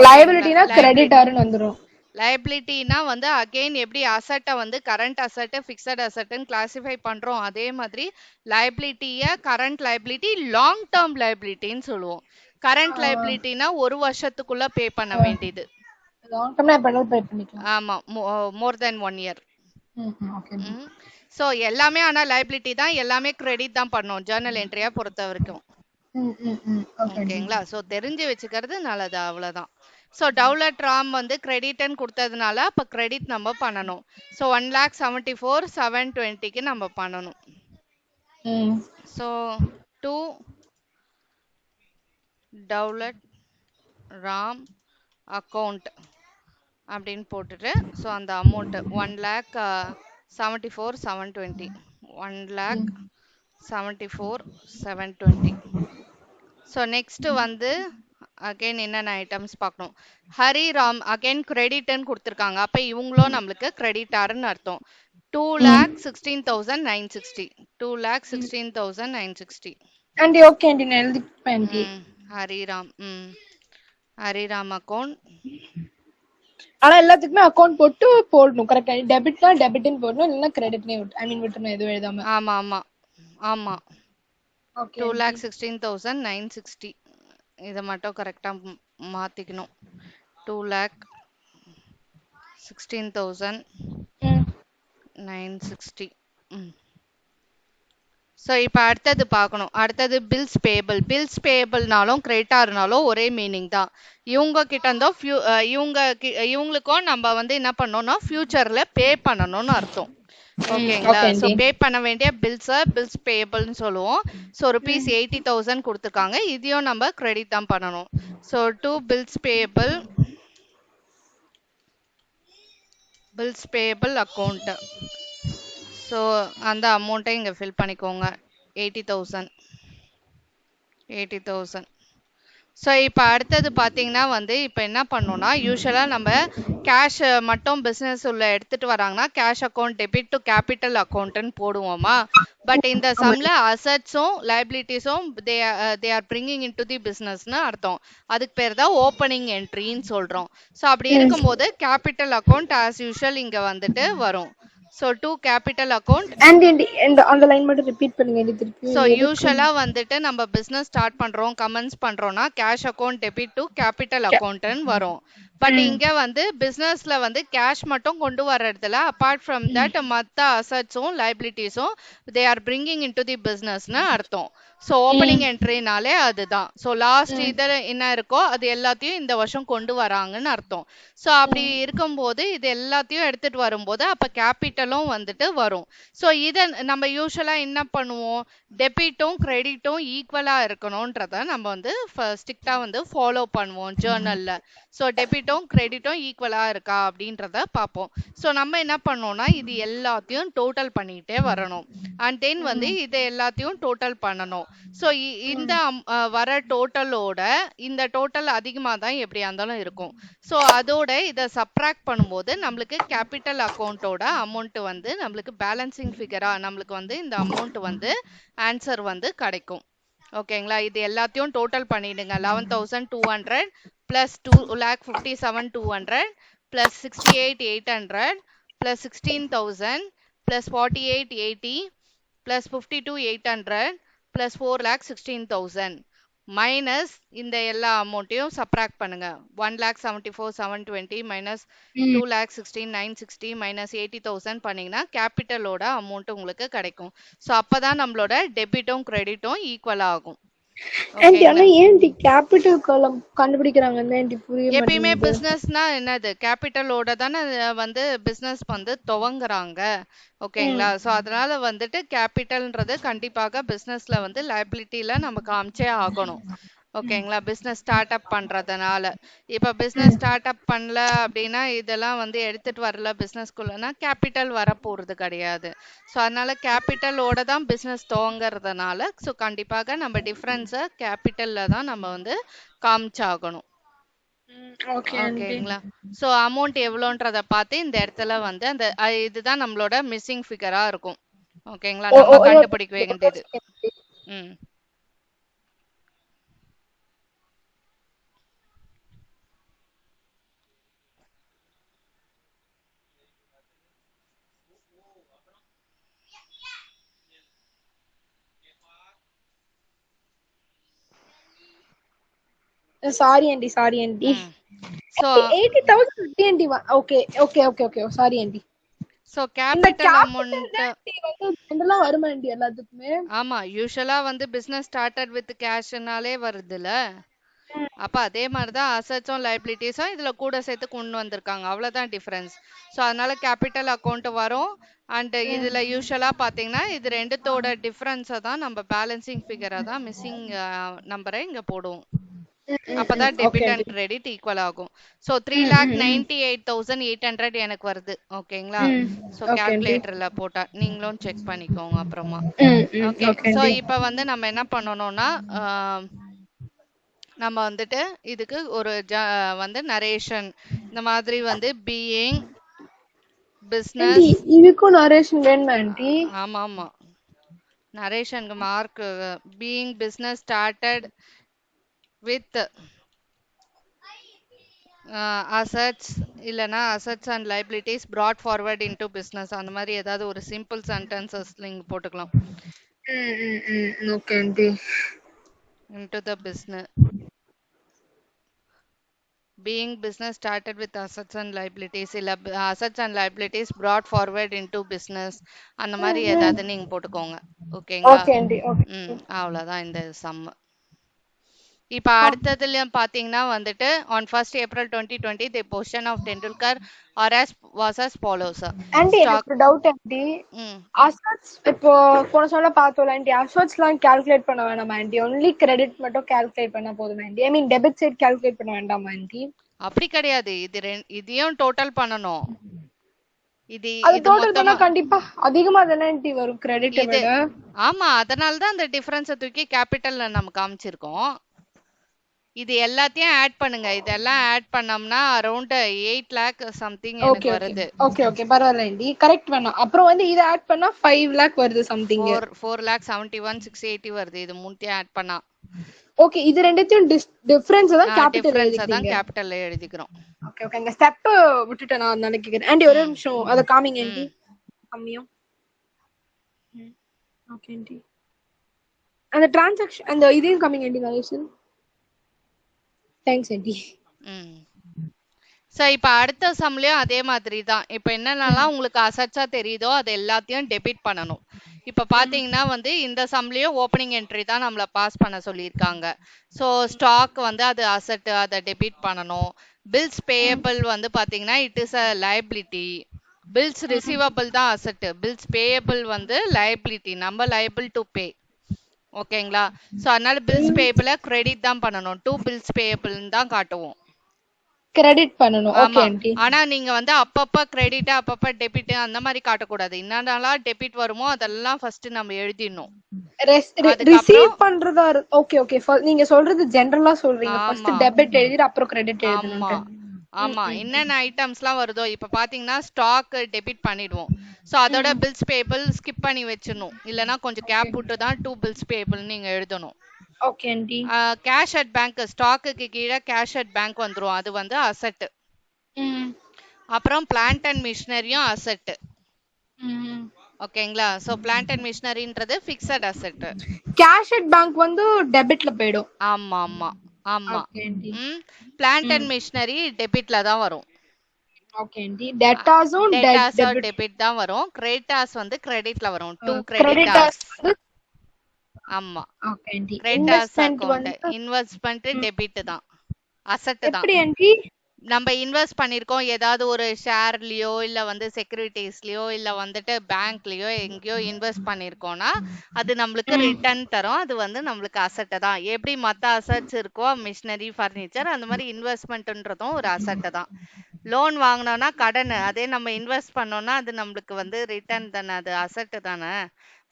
லைபிலிட்டினா கிரெடிட்டார்னு வந்துரும். லைபிலிட்டினா வந்து அகைன் எப்படி அசட்டை வந்து கரண்ட் அசட்டு ஃபிக்ஸட் அசட்டுன்னு கிளாசிஃபை பண்றோம், அதே மாதிரி லைபிலிட்டிய கரண்ட் லைபிலிட்டி லாங் டேர்ம் லைபிலிட்டின்னு சொல்லுவோம். கரண்ட் லைபிலிட்டினா ஒரு வருஷத்துக்குள்ள பே பண்ண வேண்டியது. லாங் டர்ம்னா எப்ப வேணாலும் பே பண்ணிக்கலாம். ஆமா. மோர் தென் 1 இயர். ஓகே. ஸோ எல்லாமே ஆனா லைபிலிட்டி தான், எல்லாமே கிரெடிட் தான் பண்ணோம் ஜர்னல் என்ட்ரியா பொறுத்த வரைக்கும். ஓகே. ஓகேங்களா? ஸோ தெரிஞ்சு வச்சுக்கிறது நல்லது, அவ்வளவுதான். ஸோ டவுலட் ராம் வந்து கிரெடிட்னு கொடுத்ததுனால அப்ப கிரெடிட் நம்ம பண்ணணும். ஸோ 1,74,720க்கு நம்ம பண்ணணும். ஸோ டு டவுலட் ராம் அக்கௌண்ட் அப்படின்னு போட்டுட்டு, ஸோ அந்த அமௌண்ட் 1,74,720 1,74,720. ஸோ நெக்ஸ்ட் வந்து அகைன் என்னென்ன ஐட்டம்ஸ் பார்க்கணும். ஹரிராம் அகைன் கிரெடிட்னு கொடுத்துருக்காங்க. அப்ப இவங்களும் நம்மளுக்கு கிரெடிட்டாருன்னு அர்த்தம். 2,16,960 2,16,960. ஆண்டி ஓகே ஆண்டி, நான் எழுதிப்பேன் ஆண்டி. ஹரிராம் ஹரிராம் அக்கௌண்ட். ஆனா எல்லாத்துக்குமே அக்கவுண்ட் போட்டு போடணும் கரெக்டா? டெபிட்னா டெபிட்னு போடணும், இல்லனா கிரெடிட்னே விட்டுறணும், எதுவும் எழுதாம. ஆமா ஆமா ஆமா. 2,16,960 இத மட்டும் கரெக்டா மாத்திக்கணும். 2,16,960. ஸோ இப்போ அடுத்தது பார்க்கணும். அடுத்தது பில்ஸ் பேபிள். பில்ஸ் பேபிள்னாலும் கிரெடிட்டா இருந்தாலும் ஒரே மீனிங் தான். இவங்க கிட்ட இருந்தோ இவங்களுக்கும் நம்ம வந்து என்ன பண்ணோம்னா ஃபியூச்சர்ல பே பண்ணணும்னு அர்த்தம். ஓகேங்களா? ஸோ பே பண்ண வேண்டிய பில்ஸ் பேபிள்னு சொல்லுவோம். ஸோ ருபீஸ் 80,000 கொடுத்துருக்காங்க. இதையும் நம்ம கிரெடிட் தான் பண்ணணும். So to bills payable account. So அந்த அமௌண்ட்டை இங்கே ஃபில் பண்ணிக்கோங்க. 80,000. ஸோ இப்போ அடுத்தது பார்த்தீங்கன்னா வந்து இப்போ என்ன பண்ணோம்னா, யூஸ்வலாக நம்ம கேஷ் மட்டும் பிஸ்னஸ் உள்ள எடுத்துட்டு வராங்கன்னா cash account debit to capital அக்கௌண்ட்னு போடுவோமா. பட் இந்த சம்ல அசட்ஸும் லைபிலிட்டிஸும் they are bringing in to the பிஸ்னஸ்னு அர்த்தம். அதுக்கு பேர் தான் ஓப்பனிங் என்ட்ரின்னு சொல்கிறோம். ஸோ அப்படி இருக்கும்போது கேபிட்டல் அக்கௌண்ட் ஆஸ் யூஷுவல் இங்கே வந்துட்டு வரும். So to capital account. And அந்த லைன் மட்டும் ரிப்பீட் பண்ணுங்க திருப்பி. So usually வந்துட்டு நம்ம business start பண்றோம், commence பண்றோம்னா cash account debit to capital account ன்னு வரும். பட் இங்க வந்து பிசினஸ்ல வந்து கேஷ் மட்டும் கொண்டு வர்றதுல அபார்ட் ஃப்ரம் தட் மத்த அசட்ஸும் லைபிலிட்டிஸும் they are bringing in to the பிசினஸ்னு அர்த்தம். ஸோ ஓப்பனிங் என்ட்ரினாலே அதுதான். ஸோ லாஸ்ட் இதில் என்ன இருக்கோ அது எல்லாத்தையும் இந்த வருஷம் கொண்டு வராங்கன்னு அர்த்தம். ஸோ அப்படி இருக்கும்போது இது எல்லாத்தையும் எடுத்துட்டு வரும்போது அப்போ கேபிட்டலும் வந்துட்டு வரும். ஸோ இதை நம்ம யூஸ்வலாக என்ன பண்ணுவோம், டெபிட்டும் கிரெடிட்டும் ஈக்குவலாக இருக்கணும்ன்றத நம்ம வந்து ஸ்ட்ரிக்டாக வந்து ஃபாலோ பண்ணுவோம் ஜேர்னலில். ஸோ டெபிட்டும் கிரெடிட்டும் ஈக்குவலாக இருக்கா அப்படின்றத பார்ப்போம். ஸோ நம்ம என்ன பண்ணோம்னா இது எல்லாத்தையும் டோட்டல் பண்ணிகிட்டே வரணும். அண்ட் தென் வந்து இதை எல்லாத்தையும் டோட்டல் பண்ணணும். ஸோ இந்த வர டோட்டலோட இந்த டோட்டல் அதிகமாக தான் எப்படியா இருந்தாலும் இருக்கும். ஸோ அதோட இதை சப்ராக்ட் பண்ணும்போது நம்மளுக்கு கேபிட்டல் அக்கௌண்ட்டோட அமௌண்ட் வந்து நம்மளுக்கு பேலன்சிங் ஃபிகராக நம்மளுக்கு வந்து இந்த அமௌண்ட் வந்து ஆன்சர் வந்து கிடைக்கும். ஓகேங்களா? இது எல்லாத்தையும் டோட்டல் பண்ணிடுங்க. 11,200 plus 2,57,200 plus 68,800 plus 16,000 plus 48,80 plus 52,800 plus 4,16,000 minus இந்த எல்லா அமௌண்ட்டையும் சப்ராக்ட் பண்ணுங்க. 1,74,720 மைனஸ் 2,16,960 மைனஸ் 80,000 பண்ணீங்கன்னா கேபிட்டலோட அமௌண்ட் உங்களுக்கு கிடைக்கும். ஸோ அப்பதான் நம்மளோட டெபிட்டும் கிரெடிட்டும் ஈக்குவல் ஆகும். எப்பயுமே பிசினஸ்னா என்னது, கேபிட்டலோட தானே வந்து பிசினஸ் வந்து துவங்குறாங்க. ஓகேங்களா? ஸோ அதனால வந்துட்டு கேபிட்டல்ன்றது கண்டிப்பாக பிசினஸ்ல வந்து லைபிலிட்டியில நம்ம காமிச்சே ஆகணும். ஓகேங்களா? பிஸ்னஸ் ஸ்டார்ட் அப் பண்றதுனால இப்போ பிஸ்னஸ் ஸ்டார்ட் அப் பண்ணல அப்படின்னா இதெல்லாம் வந்து எடுத்துட்டு வரல பிஸ்னஸ்குள்ளனா கேபிட்டல் வர போறது கிடையாது. ஸோ அதனால கேபிட்டலோட தான் பிஸ்னஸ் துவங்குறதுனால ஸோ கண்டிப்பாக நம்ம டிஃப்ரென்ஸை கேபிட்டல்ல தான் நம்ம வந்து காமிச்சாகணும். ஓகேங்களா? ஸோ அமௌண்ட் எவ்வளோன்றத பார்த்து இந்த இடத்துல வந்து அந்த இதுதான் நம்மளோட மிஸ்ஸிங் ஃபிகரா இருக்கும். ஓகேங்களா? நம்ம கண்டுபிடிக்க வேண்டியது. Sorry aunty. So 80,000 aunty. Okay okay okay okay sorry aunty. So இந்த கேபிட்டல் கேபிட்டல் அமௌண்ட் தான் ஆண்டி வந்து ஜெனரலா வருமா ஆண்டி எல்லாத்துக்குமே? ஆமா யூஸ்வலா வந்து பிசினஸ் ஸ்டார்டட் வித் கேஷ்னாலே வருதுல்ல. அப்ப அதே மாதிரி தான் அசட்ஸும் லைபிலிட்டிஸும் இதுல கூட சேர்த்து கொண்டு வந்திருக்காங்க, அவ்வளவுதான் டிஃபரன்ஸ். ஸோ அதனால கேபிட்டல் அக்கௌண்ட் வரும். அண்ட் இதுல யூஸ்வலா பாத்தீங்கன்னா இது ரெண்டுத்தோட டிஃபரன்ஸை தான் நம்ம பேலன்சிங் ஃபிகரை தான் மிஸ்ஸிங் நம்பரை இங்க போடுவோம். அப்பதான் டெபிட் அண்ட் கிரெடிட் ஈக்குவல் ஆகும். ஸோ 3,98,800 எனக்கு வருது. ஓகேங்களா? ஸோ கால்குலேட்டர்ல போட்டா நீங்களும் செக் பண்ணிக்கோங்க அப்புறமா. ஓகே. ஸோ இப்போ வந்து நம்ம என்ன பண்ணணும்னா நம்ம வந்துட்டு இதுக்கு ஒரு வந்து நரேஷன் இந்த மாதிரி வந்து பீயிங் பிசினஸ். இதுக்கும் நரேஷன் வேணுமா ஆண்டி? ஆமா ஆமா, நரேஷனுக்கு mark being business started with assets இல்லனா assets and liabilities brought forward into business, அந்த மாதிரி ஏதாவது ஒரு சிம்பிள் சென்டென்சஸ் நீங்க போட்டுக்கலாம். Okay aunty. into the business, being business started with assets and liabilities இல்ல assets and liabilities brought forward into business, அந்த மாதிரி ஏதாவது நீங்க போட்டுக்கோங்க. ஓகேங்களா? Okay aunty. ஓகே. அவ்வளவுதான் இந்த சம். இப்ப அடுத்ததுல பாத்தீங்கன்னா வந்துட்டு on 1st April 2020 the position of Tendulkar was as follows. Aunty எனக்கு ஒரு டவுட் ஆண்டி. அசட்ஸ் இப்போ போன சொல்ல பார்த்தோம்ல ஆண்டி, அசட்ஸ்லாம் கால்குலேட் பண்ண வேணாமா ஆண்டி? ஒன்லி கிரெடிட் மட்டும் கால்குலேட் பண்ணா போதும் ஆண்டி? ஐ மீன் டெபிட் சைடு கால்குலேட் பண்ண வேண்டாமா ஆண்டி? அப்படி கிடையாது, இதையும் டோட்டல் பண்ணணும். இது டோட்டல் பண்ணா கண்டிப்பா அதிகமா தானே ஆண்டி வரும் கிரெடிட் விட. ஆமா, அதனால தான் அந்த டிஃபரன்ஸை தூக்கி கேபிட்டல்ல நம்ம காமிச்சிருக்கோம். இது எல்லாத்தையும் ஆட் பண்ணுங்க. இதெல்லாம் ஆட் பண்ணோம்னா அரௌண்ட் 8 lakh சம்திங் எனக்கு வருது. ஓகே ஓகே பரவாயில்லை ஆண்டி, கரெக்ட் வேணாம். அப்புறம் வந்து இத ஆட் பண்ணா 5 lakh வருது சம்திங். 4,71,680 வருது இது மூணுத்தையும் ஆட் பண்ணா. ஓகே, இது ரெண்டுத்தையும் டிஃபரன்ஸ் தான் கேபிட்டல்ல எழுதிக்கிறோம். ஓகே ஓகே, இந்த ஸ்டெப் விட்டுட்டேன் நான் நினைக்கிறேன் ஆண்டி. ஒரு நிமிஷம் அத காமிங்க ஆண்டி. கம்மியும் ஓகே ஆண்டி. அந்த ட்ரான்சாக்ஷன் அந்த இதையும் காமிங்க ஆண்டி. நாளைக்கு தேங்க்ஸ் ஆண்டி. சோ இப்ப அடுத்த சம்லயும் அதே மாதிரி தான். இப்ப என்னென்னலாம் உங்களுக்கு அசட்ஸா தெரியுதோ அது எல்லாத்தையும் டெபிட் பண்ணணும். இப்ப பாத்தீங்கன்னா வந்து இந்த சம்லயும் ஓப்பனிங் என்ட்ரி தான் நம்மள பாஸ் பண்ண சொல்லியிருக்காங்க. ஸோ ஸ்டாக் வந்து அது அசட், அதை டெபிட் பண்ணணும். பில்ஸ் பேயபிள் வந்து பாத்தீங்கன்னா it is a liability. Bills receivable தான் அசட், பில்ஸ் பேயபிள் வந்து லைபிலிட்டி, நம்ம லைபிள் டு பே. ஓகேங்களா? ஸோ அதனால பில்ஸ் பேயபிள கிரெடிட் தான் பண்ணணும். டூ பில்ஸ் பேயபிள்னு தான் காட்டுவோம். கிரெடிட் பண்ணனும். Okay aunty. ஆனா நீங்க வந்து அப்பப்ப கிரெடிட் அப்பப்ப டெபிட் அந்த மாதிரி காட்ட கூடாது. என்னென்னலாம் டெபிட் வருமோ அதெல்லாம் ஃபர்ஸ்ட் நம்ம எழுதிடணும். ரிசீவ் பண்றதா? ஓகே ஓகே, நீங்க சொல்றது ஜெனரலா சொல்றீங்க. ஃபர்ஸ்ட் டெபிட் எழுதிட்டு அப்புறம் கிரெடிட் எழுதணும். ஆமா, என்னென்ன ஐட்டம்ஸ்லாம் வருதோ இப்ப பாத்தீங்கன்னா ஸ்டாக் டெபிட் பண்ணிடுவோம். சோ அதோட பில்ஸ் பேயபிள் ஸ்கிப் பண்ணி வச்சிடணும். இல்லனா கொஞ்சம் கேப் விட்டு தான் டூ பில்ஸ் பேயபிள் நீங்க எழுதணும். Okay aunty. Cash at bank, ஸ்டாக்குக்கு கீழே கேஷ் அட் பேங்க் வந்துரும், அது வந்து அசெட். அப்புறம் பிளான்ட் அண்ட் மிஷினரியும் அசெட். ஓகேங்களா? சோ பிளான்ட் அண்ட் மிஷினரின்றது fixed asset. Cash at bank வந்து டெபிட்ல போய்டும். ஆமா ஆமா ஆமா. பிளான்ட் அண்ட் மிஷினரி டெபிட்ல தான் வரும். Okay aunty. டேட்டாஸும் டெபிட் தான் வரும். கிரெடிட்டாஸ் வந்து கிரெடிட்ல வரும். To creditors. ஆமா. Okay aunty. இன்வெஸ்ட்மென்ட் டெபிட் தான், அசெட் தான். எப்படி ஆண்டி? நம்ம இன்வெஸ்ட் பண்ணிருக்கோம் ஏதாவது ஒரு ஷேர்லயோ இல்ல வந்து செக்யூரிட்டிஸ்லயோ இல்ல வந்துட்டு பேங்க்லயோ எங்கேயோ இன்வெஸ்ட் பண்ணிருக்கோம்னா அது நம்மளுக்கு ரிட்டர்ன் தரும். அது வந்து நம்மளுக்கு அசெட் தான். எப்படி மத்த அசெட்ஸ் இருக்கோ மிஷினரி, ஃபர்னிச்சர், அந்த மாதிரி இன்வெஸ்ட்மெண்ட்ன்றதும் ஒரு அசெட் தான். லோன் வாங்கினோம்னா கடன், அதே நம்ம இன்வெஸ்ட் பண்ணோம்னா அது நம்மளுக்கு வந்து ரிட்டர்ன் தானே, அது அசெட் தானே.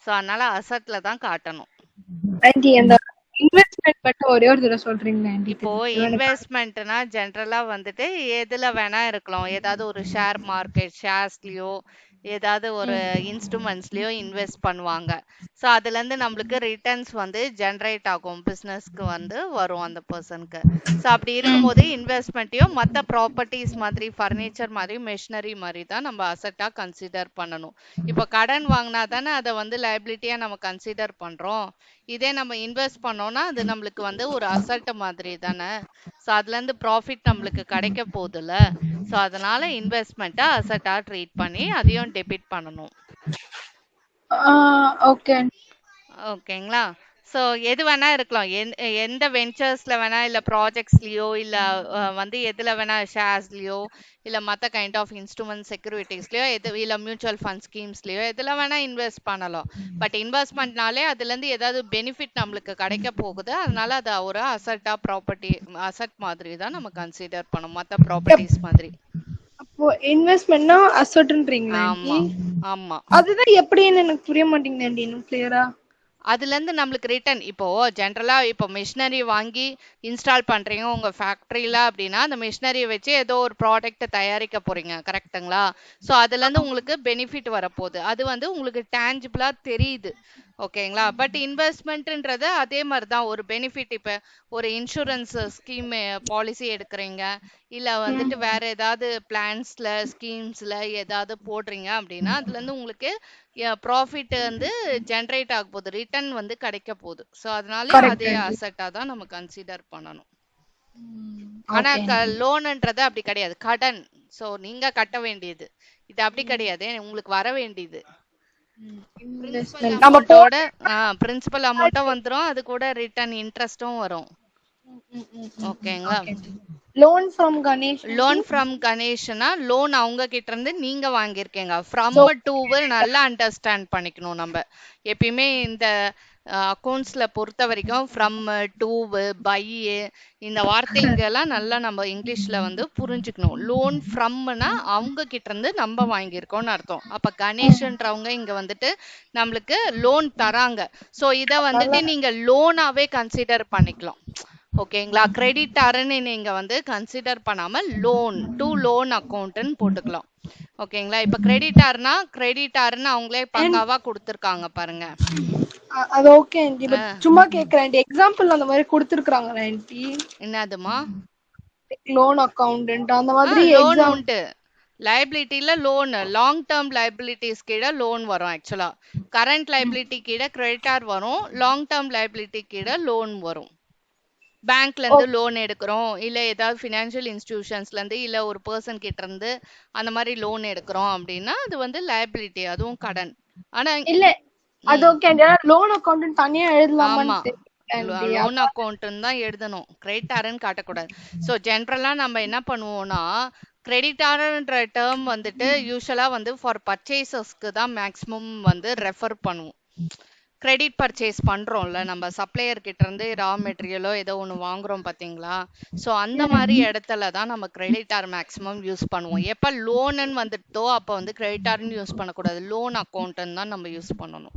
சோ அதனால அசெட்ல தான் காட்டணும். ஆண்டி அந்த இன்வெஸ்ட்மென்ட் பத்தி ஒரே ஒரு தடவை சொல்றீங்களா ஆண்டி? இப்போ இன்வெஸ்ட்மென்ட்னா ஜெனரலா வந்துட்டு எதுல வேணா இருக்கலாம். ஏதாவது ஒரு ஷேர் மார்க்கெட், ஷேர்ஸ்லயோ ஏதாவது ஒரு இன்ஸ்ட்ருமெண்ட்ஸ்லயோ இன்வெஸ்ட் பண்ணுவாங்க. ஸோ அதுல இருந்து நம்மளுக்கு ரிட்டர்ன்ஸ் வந்து ஜெனரேட் ஆகும், பிசினஸ்க்கு வந்து வரும் அந்த பர்சனுக்கு. ஸோ அப்படி இருக்கும்போது இன்வெஸ்ட்மெண்ட்டையும் மற்ற ப்ராப்பர்ட்டிஸ் மாதிரி ஃபர்னிச்சர் மாதிரி மெஷினரி மாதிரி தான் நம்ம அசெட்டா கன்சிடர் பண்ணணும். இப்போ கடன் வாங்கினா தானே அதை வந்து லைபிலிட்டியா நம்ம கன்சிடர் பண்றோம். இதே நம்ம இன்வெஸ்ட் பண்ணோம் பண்ணோம்னா அது நம்மளுக்கு வந்து ஒரு அசட் மாதிரி தானே. ஸோ அதுலேருந்து ப்ராஃபிட் நம்மளுக்கு கிடைக்க போகுதுல்ல. ஸோ அதனால இன்வெஸ்ட்மெண்ட்டை அசட்டா ட்ரீட் பண்ணி அதையும் டெபிட் பண்ணணும். ஓகே ஓகேங்களா. ஸோ எது வேணா இருக்கலாம். எந்த வெஞ்சர்ஸ்ல வேணா, இல்ல ப்ராஜெக்ட்ஸ்லயோ, இல்ல வந்து எதுல வேணா, ஷேர்ஸ்லயோ, இல்ல மத்த கைண்ட் ஆஃப் இன்ஸ்ட்ருமெண்ட் செக்யூரிட்டிஸ்லயோ, இல்ல மியூச்சுவல் ஃபண்ட் ஸ்கீம்ஸ்லயோ எதுல வேணா இன்வெஸ்ட் பண்ணலாம். பட் இன்வெஸ்ட்மெண்ட்னாலே அதுல இருந்து ஏதாவது பெனிஃபிட் நம்மளுக்கு கிடைக்க போகுது. அதனால அது ஒரு அசட்டா ப்ராப்பர்ட்டி, அசட் மாதிரி தான் நம்ம கன்சிடர் பண்ணோம், மத்த ப்ராப்பர்ட்டிஸ் மாதிரி. அப்போ இன்வெஸ்ட்மென்ட்னா அசட்ன்றீங்களா ஆமா ஆமா. அதுதான் எப்படின்னு எனக்கு புரிய மாட்டேங்குது ஆண்டி இன்னும் கிளியரா. அதுல இருந்து நம்மளுக்கு ரிட்டர்ன், இப்போ ஜென்ரலா இப்போ மிஷினரி வாங்கி இன்ஸ்டால் பண்றீங்க உங்க ஃபேக்டரியில அப்படின்னா, அந்த மிஷினரியை வச்சு ஏதோ ஒரு ப்ராடக்ட் தயாரிக்க போறீங்க, கரெக்ட்டுங்களா. ஸோ அதுல இருந்து உங்களுக்கு பெனிஃபிட் வரப்போகுது. அது வந்து உங்களுக்கு டேஞ்சிபிளா தெரியுது. ஓகேங்களா. பட் இன்வெஸ்ட்மெண்ட்ன்றது அதே மாதிரி தான் ஒரு பெனிஃபிட். இப்போ ஒரு இன்சூரன்ஸ் ஸ்கீம் பாலிசி எடுக்கிறீங்க, இல்ல வந்துட்டு வேற ஏதாவது பிளான்ஸ்ல ஸ்கீம்ஸ்ல ஏதாவது போடுறீங்க அப்படின்னா, அதுல இருந்து உங்களுக்கு ப்ராஃபிட் வந்து ஜென்ரேட் ஆக போகுது, ரிட்டர்ன் வந்து கிடைக்க போகுது. ஸோ அதனால அதே அசட்டா தான் நம்ம கன்சிடர் பண்ணணும். ஆனா லோன்ன்றது அப்படி கிடையாது, கடன். ஸோ நீங்க கட்ட வேண்டியது. இது அப்படி கிடையாது, உங்களுக்கு வர வேண்டியது. பிரின்சிபல் அமௌண்ட்டும் வந்துரும், அது கூட ரிட்டர்ன் இன்ட்ரெஸ்டும் வரும். ஓகேங்களா. Loan from Ganesh. Loan from கணேஷ்னா லோன் அவங்க கிட்ட இருந்து நீங்க வாங்கியிருக்கீங்க. ஃப்ரம் டு நல்லா அண்டர்ஸ்டாண்ட் பண்ணிக்கணும் நம்ம எப்பயுமே. இந்த அக்கௌண்ட்ஸ்ல பொறுத்த வரைக்கும் ஃப்ரம் டு பை இந்த வார்த்தைங்கெல்லாம் நல்லா நம்ம இங்கிலீஷ்ல வந்து புரிஞ்சுக்கணும். லோன் ஃப்ரம்னா அவங்க கிட்ட இருந்து நம்ம வாங்கியிருக்கோம்னு அர்த்தம். அப்ப கணேஷ்ன்றவங்க இங்க வந்துட்டு நம்மளுக்கு லோன் தராங்க. ஸோ இதை வந்துட்டு நீங்க லோனாவே கன்சிடர் பண்ணிக்கலாம். ஓகேங்களா. கிரெடிட்டாருன்னு நீங்க வந்து கன்சிடர் பண்ணாம லோன் டு லோன் அக்கௌண்ட்னு போட்டுக்கலாம். ஓகேங்களா. இப்ப கிரெடிட்டாருன்னு அவங்களே பக்காவா கொடுத்திருக்காங்க பாருங்க. அது ஓகே ஆண்டி, பட் சும்மா கேக்குறேன் ஆண்டி, எக்ஸாம்பிள் அந்த மாதிரி கொடுத்திருக்காங்க ஆண்டி. என்னதுமா? லோன் அக்கவுண்டன்ட் அந்த மாதிரி லோன் உண்டு. லைபிலிட்டில லோன், லாங் டேர்ம் லைபிலிட்டிஸ் கீழே லோன் வரும். ஆக்சுவலா கரண்ட் லைபிலிட்டி கீழே கிரெடிட்டார் வரும், லாங் டேர்ம் லைபிலிட்டி கீழே லோன் வரும். பேங்க்ல இருந்து லோன் எடுக்கிறோம், இல்ல ஏதாவது ஃபினான்ஷியல் இன்ஸ்டிடியூஷன்ஸ்ல இருந்து, இல்ல ஒரு பர்சன் கிட்ட இருந்து அந்த மாதிரி லோன் எடுக்கிறோம் அப்படின்னா அது வந்து லைபிலிட்டி, அதுவும் கடன். ஆனா இல்ல அது ஓகே ஆண்டி, லோன் அக்கவுண்ட் தனியா எழுதலாமா? லோன் அக்கவுண்ட் தான் எழுதணும், கிரெடிட்டாருன்னு காட்டக்கூடாது. ஸோ ஜென்ரலா நம்ம என்ன பண்ணுவோம்னா, கிரெடிட்டாருன்ற டேர்ம் வந்துட்டு யூஸ்வலா வந்து ஃபார் பர்ச்சேசஸ்க்கு தான் மேக்ஸிமம் வந்து ரெஃபர் பண்ணுவோம். கிரெடிட் பர்ச்சேஸ் பண்றோம்ல நம்ம, சப்ளையர் கிட்ட இருந்து ரா மெட்டீரியலோ ஏதோ ஒன்று வாங்குறோம் பாத்தீங்களா. ஸோ அந்த மாதிரி இடத்துல தான் நம்ம கிரெடிட்டார் மேக்ஸிமம் யூஸ் பண்ணுவோம். எப்ப லோனுன்னு வந்துட்டோ அப்ப வந்து கிரெடிட்டார்னு யூஸ் பண்ணக்கூடாது, லோன் அக்கௌண்ட்னு தான் நம்ம யூஸ் பண்ணணும்.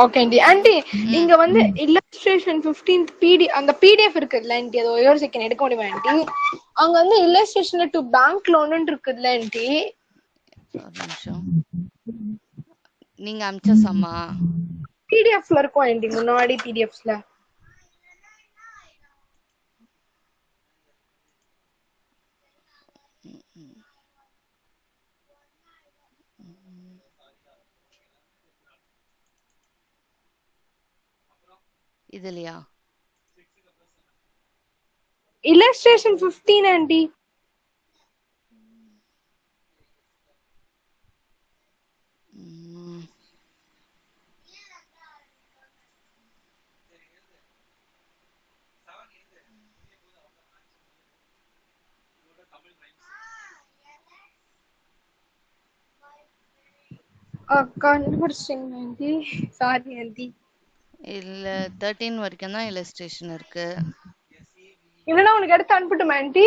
Okay aunty. ஆண்டி இங்க வந்து இல்லஸ்ட்ரேஷன் 15th பிடி அந்த பிடிஎஃப் இருக்குல்ல ஆண்டி, அது ஒரு செகண்ட் எடுக்க முடியுமா ஆண்டி? அங்க வந்து இல்லஸ்ட்ரேஷன்ல டு பேங்க் லோன் இருக்குல்ல ஆண்டி. ஒரு நிமிஷம், நீங்க அமிச்சசம்மா பிடிஎஃப்ல இருக்கும் ஆண்டி, முன்னாடி பிடிஎஃப்ஸ்ல. இதுலயா? Illustration 15 aunty. கண்டுபிடிச்சிங்க ஆண்டி, சாரி ஆண்டி. இல்ல 13 வரைக்கும் தான் இல்லஸ்ட்ரேஷன் இருக்கு. இல்லனா உங்களுக்கு எடுத்து அனுப்பட்டுமா ஆண்டி?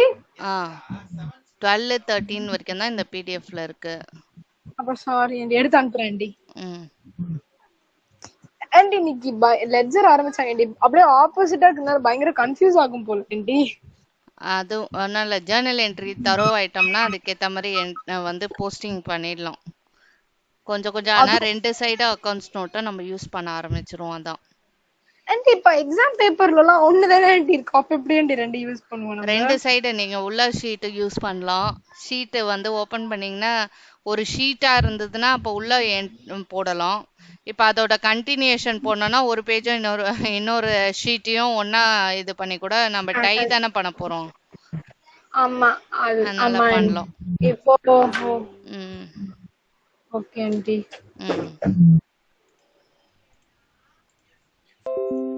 12 13 வரைக்கும் தான் இந்த பிடிஎஃப்ல இருக்கு. அப்ப சாரி ஆண்டி, எடுத்து அனுப்புறேன் ஆண்டி. ஆண்டி இன்னைக்கு லெட்ஜர் ஆரம்பிச்சாங்க ஆண்டி, அப்படியே ஆப்போசிட்டா இருக்கனால பயங்கர கன்ஃபியூஸ் ஆகும் போல ஆண்டி. அது அதனால ஜர்னல் என்ட்ரி தரோ ஐட்டம்னா அதுக்கேற்ற மாதிரி வந்து போஸ்டிங் பண்ணிடலாம் கொஞ்சம் கொஞ்சம். ஆனா 2 சைடு அக்கவுண்ட்ஸ் நோட்டை நம்ம யூஸ் பண்ண ஆரம்பிச்சிருவோம். அதான் ஆண்டி இப்ப எக்ஸாம் பேப்பர்ல எல்லாம் ஒண்ணுதானே ஆண்டி இருக்கு, அப்ப எப்படி ஆண்டி ரெண்டு யூஸ் பண்ணுவோம் நம்ம? ரெண்டு சைடு நீங்க உள்ள ஷீட் யூஸ் பண்ணலாம். ஷீட் வந்து ஓபன் பண்ணீங்கன்னா ஒரு ஷீட்டா இருந்ததுன்னா அப்ப உள்ள போடலாம். இப்ப அதோட கண்டினியூஷன் போடணும்னா ஒரு பேஜும் இன்னொரு ஷீட்டையும் ஒண்ணா இது பண்ணி கூட நம்ம டை தானே பண்ண போறோம். ஆமா அது அதனால ஆமா பண்ணலாம். இப்போ ம் ஓகே ஆண்டி. ம்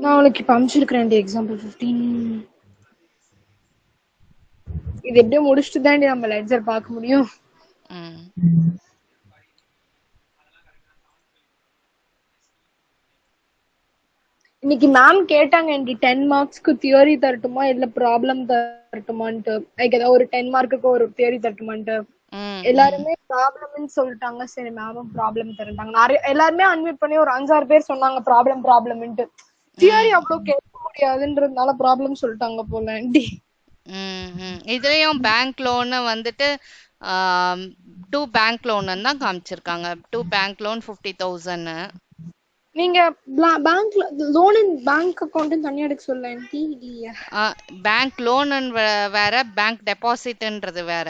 நான் உனக்கு இப்ப அனுப்பிச்சிருக்கிறேன் ஆண்டி எக்ஸாம்பிள் 15. இது எப்படியோ முடிச்சுட்டு தான் நம்ம லெட்ஜர் பார்க்க முடியும். ம் இன்னைக்கு மேம் கேட்டாங்க ஆண்டி 10 மார்க்ஸ்க்கு தியரி தரட்டுமா இல்ல ப்ராப்ளம் தரட்டுமான்ட்டு. லைக் ஏதாவது ஒரு 10 மார்க்குக்கு ஒரு தியரி தரட்டுமான்ட்டு. ம் எல்லாருமே ப்ராப்ளம்னு சொல்லிட்டாங்க. சரி மேமும் ப்ராப்ளம் தரட்டாங்க. நிறைய எல்லாருமே அன்மியூட் பண்ணி ஒரு 5-6 பேர் சொன்னாங்க ப்ராப்ளம்ன்ட்டு. தியரி அவ்வளவு கேட்க முடியாதுன்றதுனால ப்ராப்ளம் சொல்லிட்டாங்க போல ஆண்டி. இதுலயும் பேங்க் லோன் வந்துட்டு 2 பேங்க் லோன் தான் காமிச்சிருக்காங்க. 2 பேங்க் லோன் 50,000. நீங்க பேங்க்ல லோன் பேங்க் அக்கவுண்ட் தனியா எடுக்க சொல்ல ஆண்டி இல்லையா? பேங்க் லோன் வேற, பேங்க் டெபாசிட்ன்றது வேற.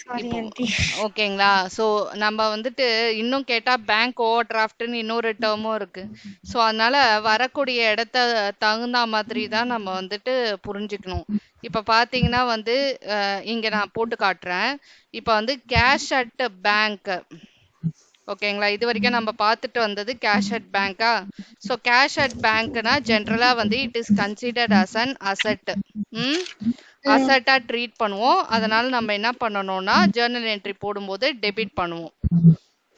சாரி இப்போ ஆண்டி. ஓகேங்களா? சோ நம்ம வந்துட்டு இன்னும் கேட்டா பேங்க் ஓவர் டிராஃப்ட்னு இன்னொரு டேர்மும் இருக்கு. சோ அதனால வரக்கூடிய இடத்த தகுந்த மாதிரி தான் நம்ம வந்துட்டு புரிஞ்சுக்கணும். இப்ப பாத்தீங்கன்னா வந்து இங்க நான் போட்டு காட்டுறேன். இப்ப வந்து கேஷ் அட் பேங்க். ஓகேங்களா? இது வரைக்கும் நம்ம பார்த்துட்டு வந்தது கேஷ் அட் பேங்கா. ஸோ கேஷ் அட் பேங்க்னா ஜென்ரலா வந்து it is considered as an asset. ம் அசெட்டா ட்ரீட் பண்ணுவோம். அதனால நம்ம என்ன பண்ணணும்னா ஜேர்னல் என்ட்ரி போடும்போது டெபிட் பண்ணுவோம்.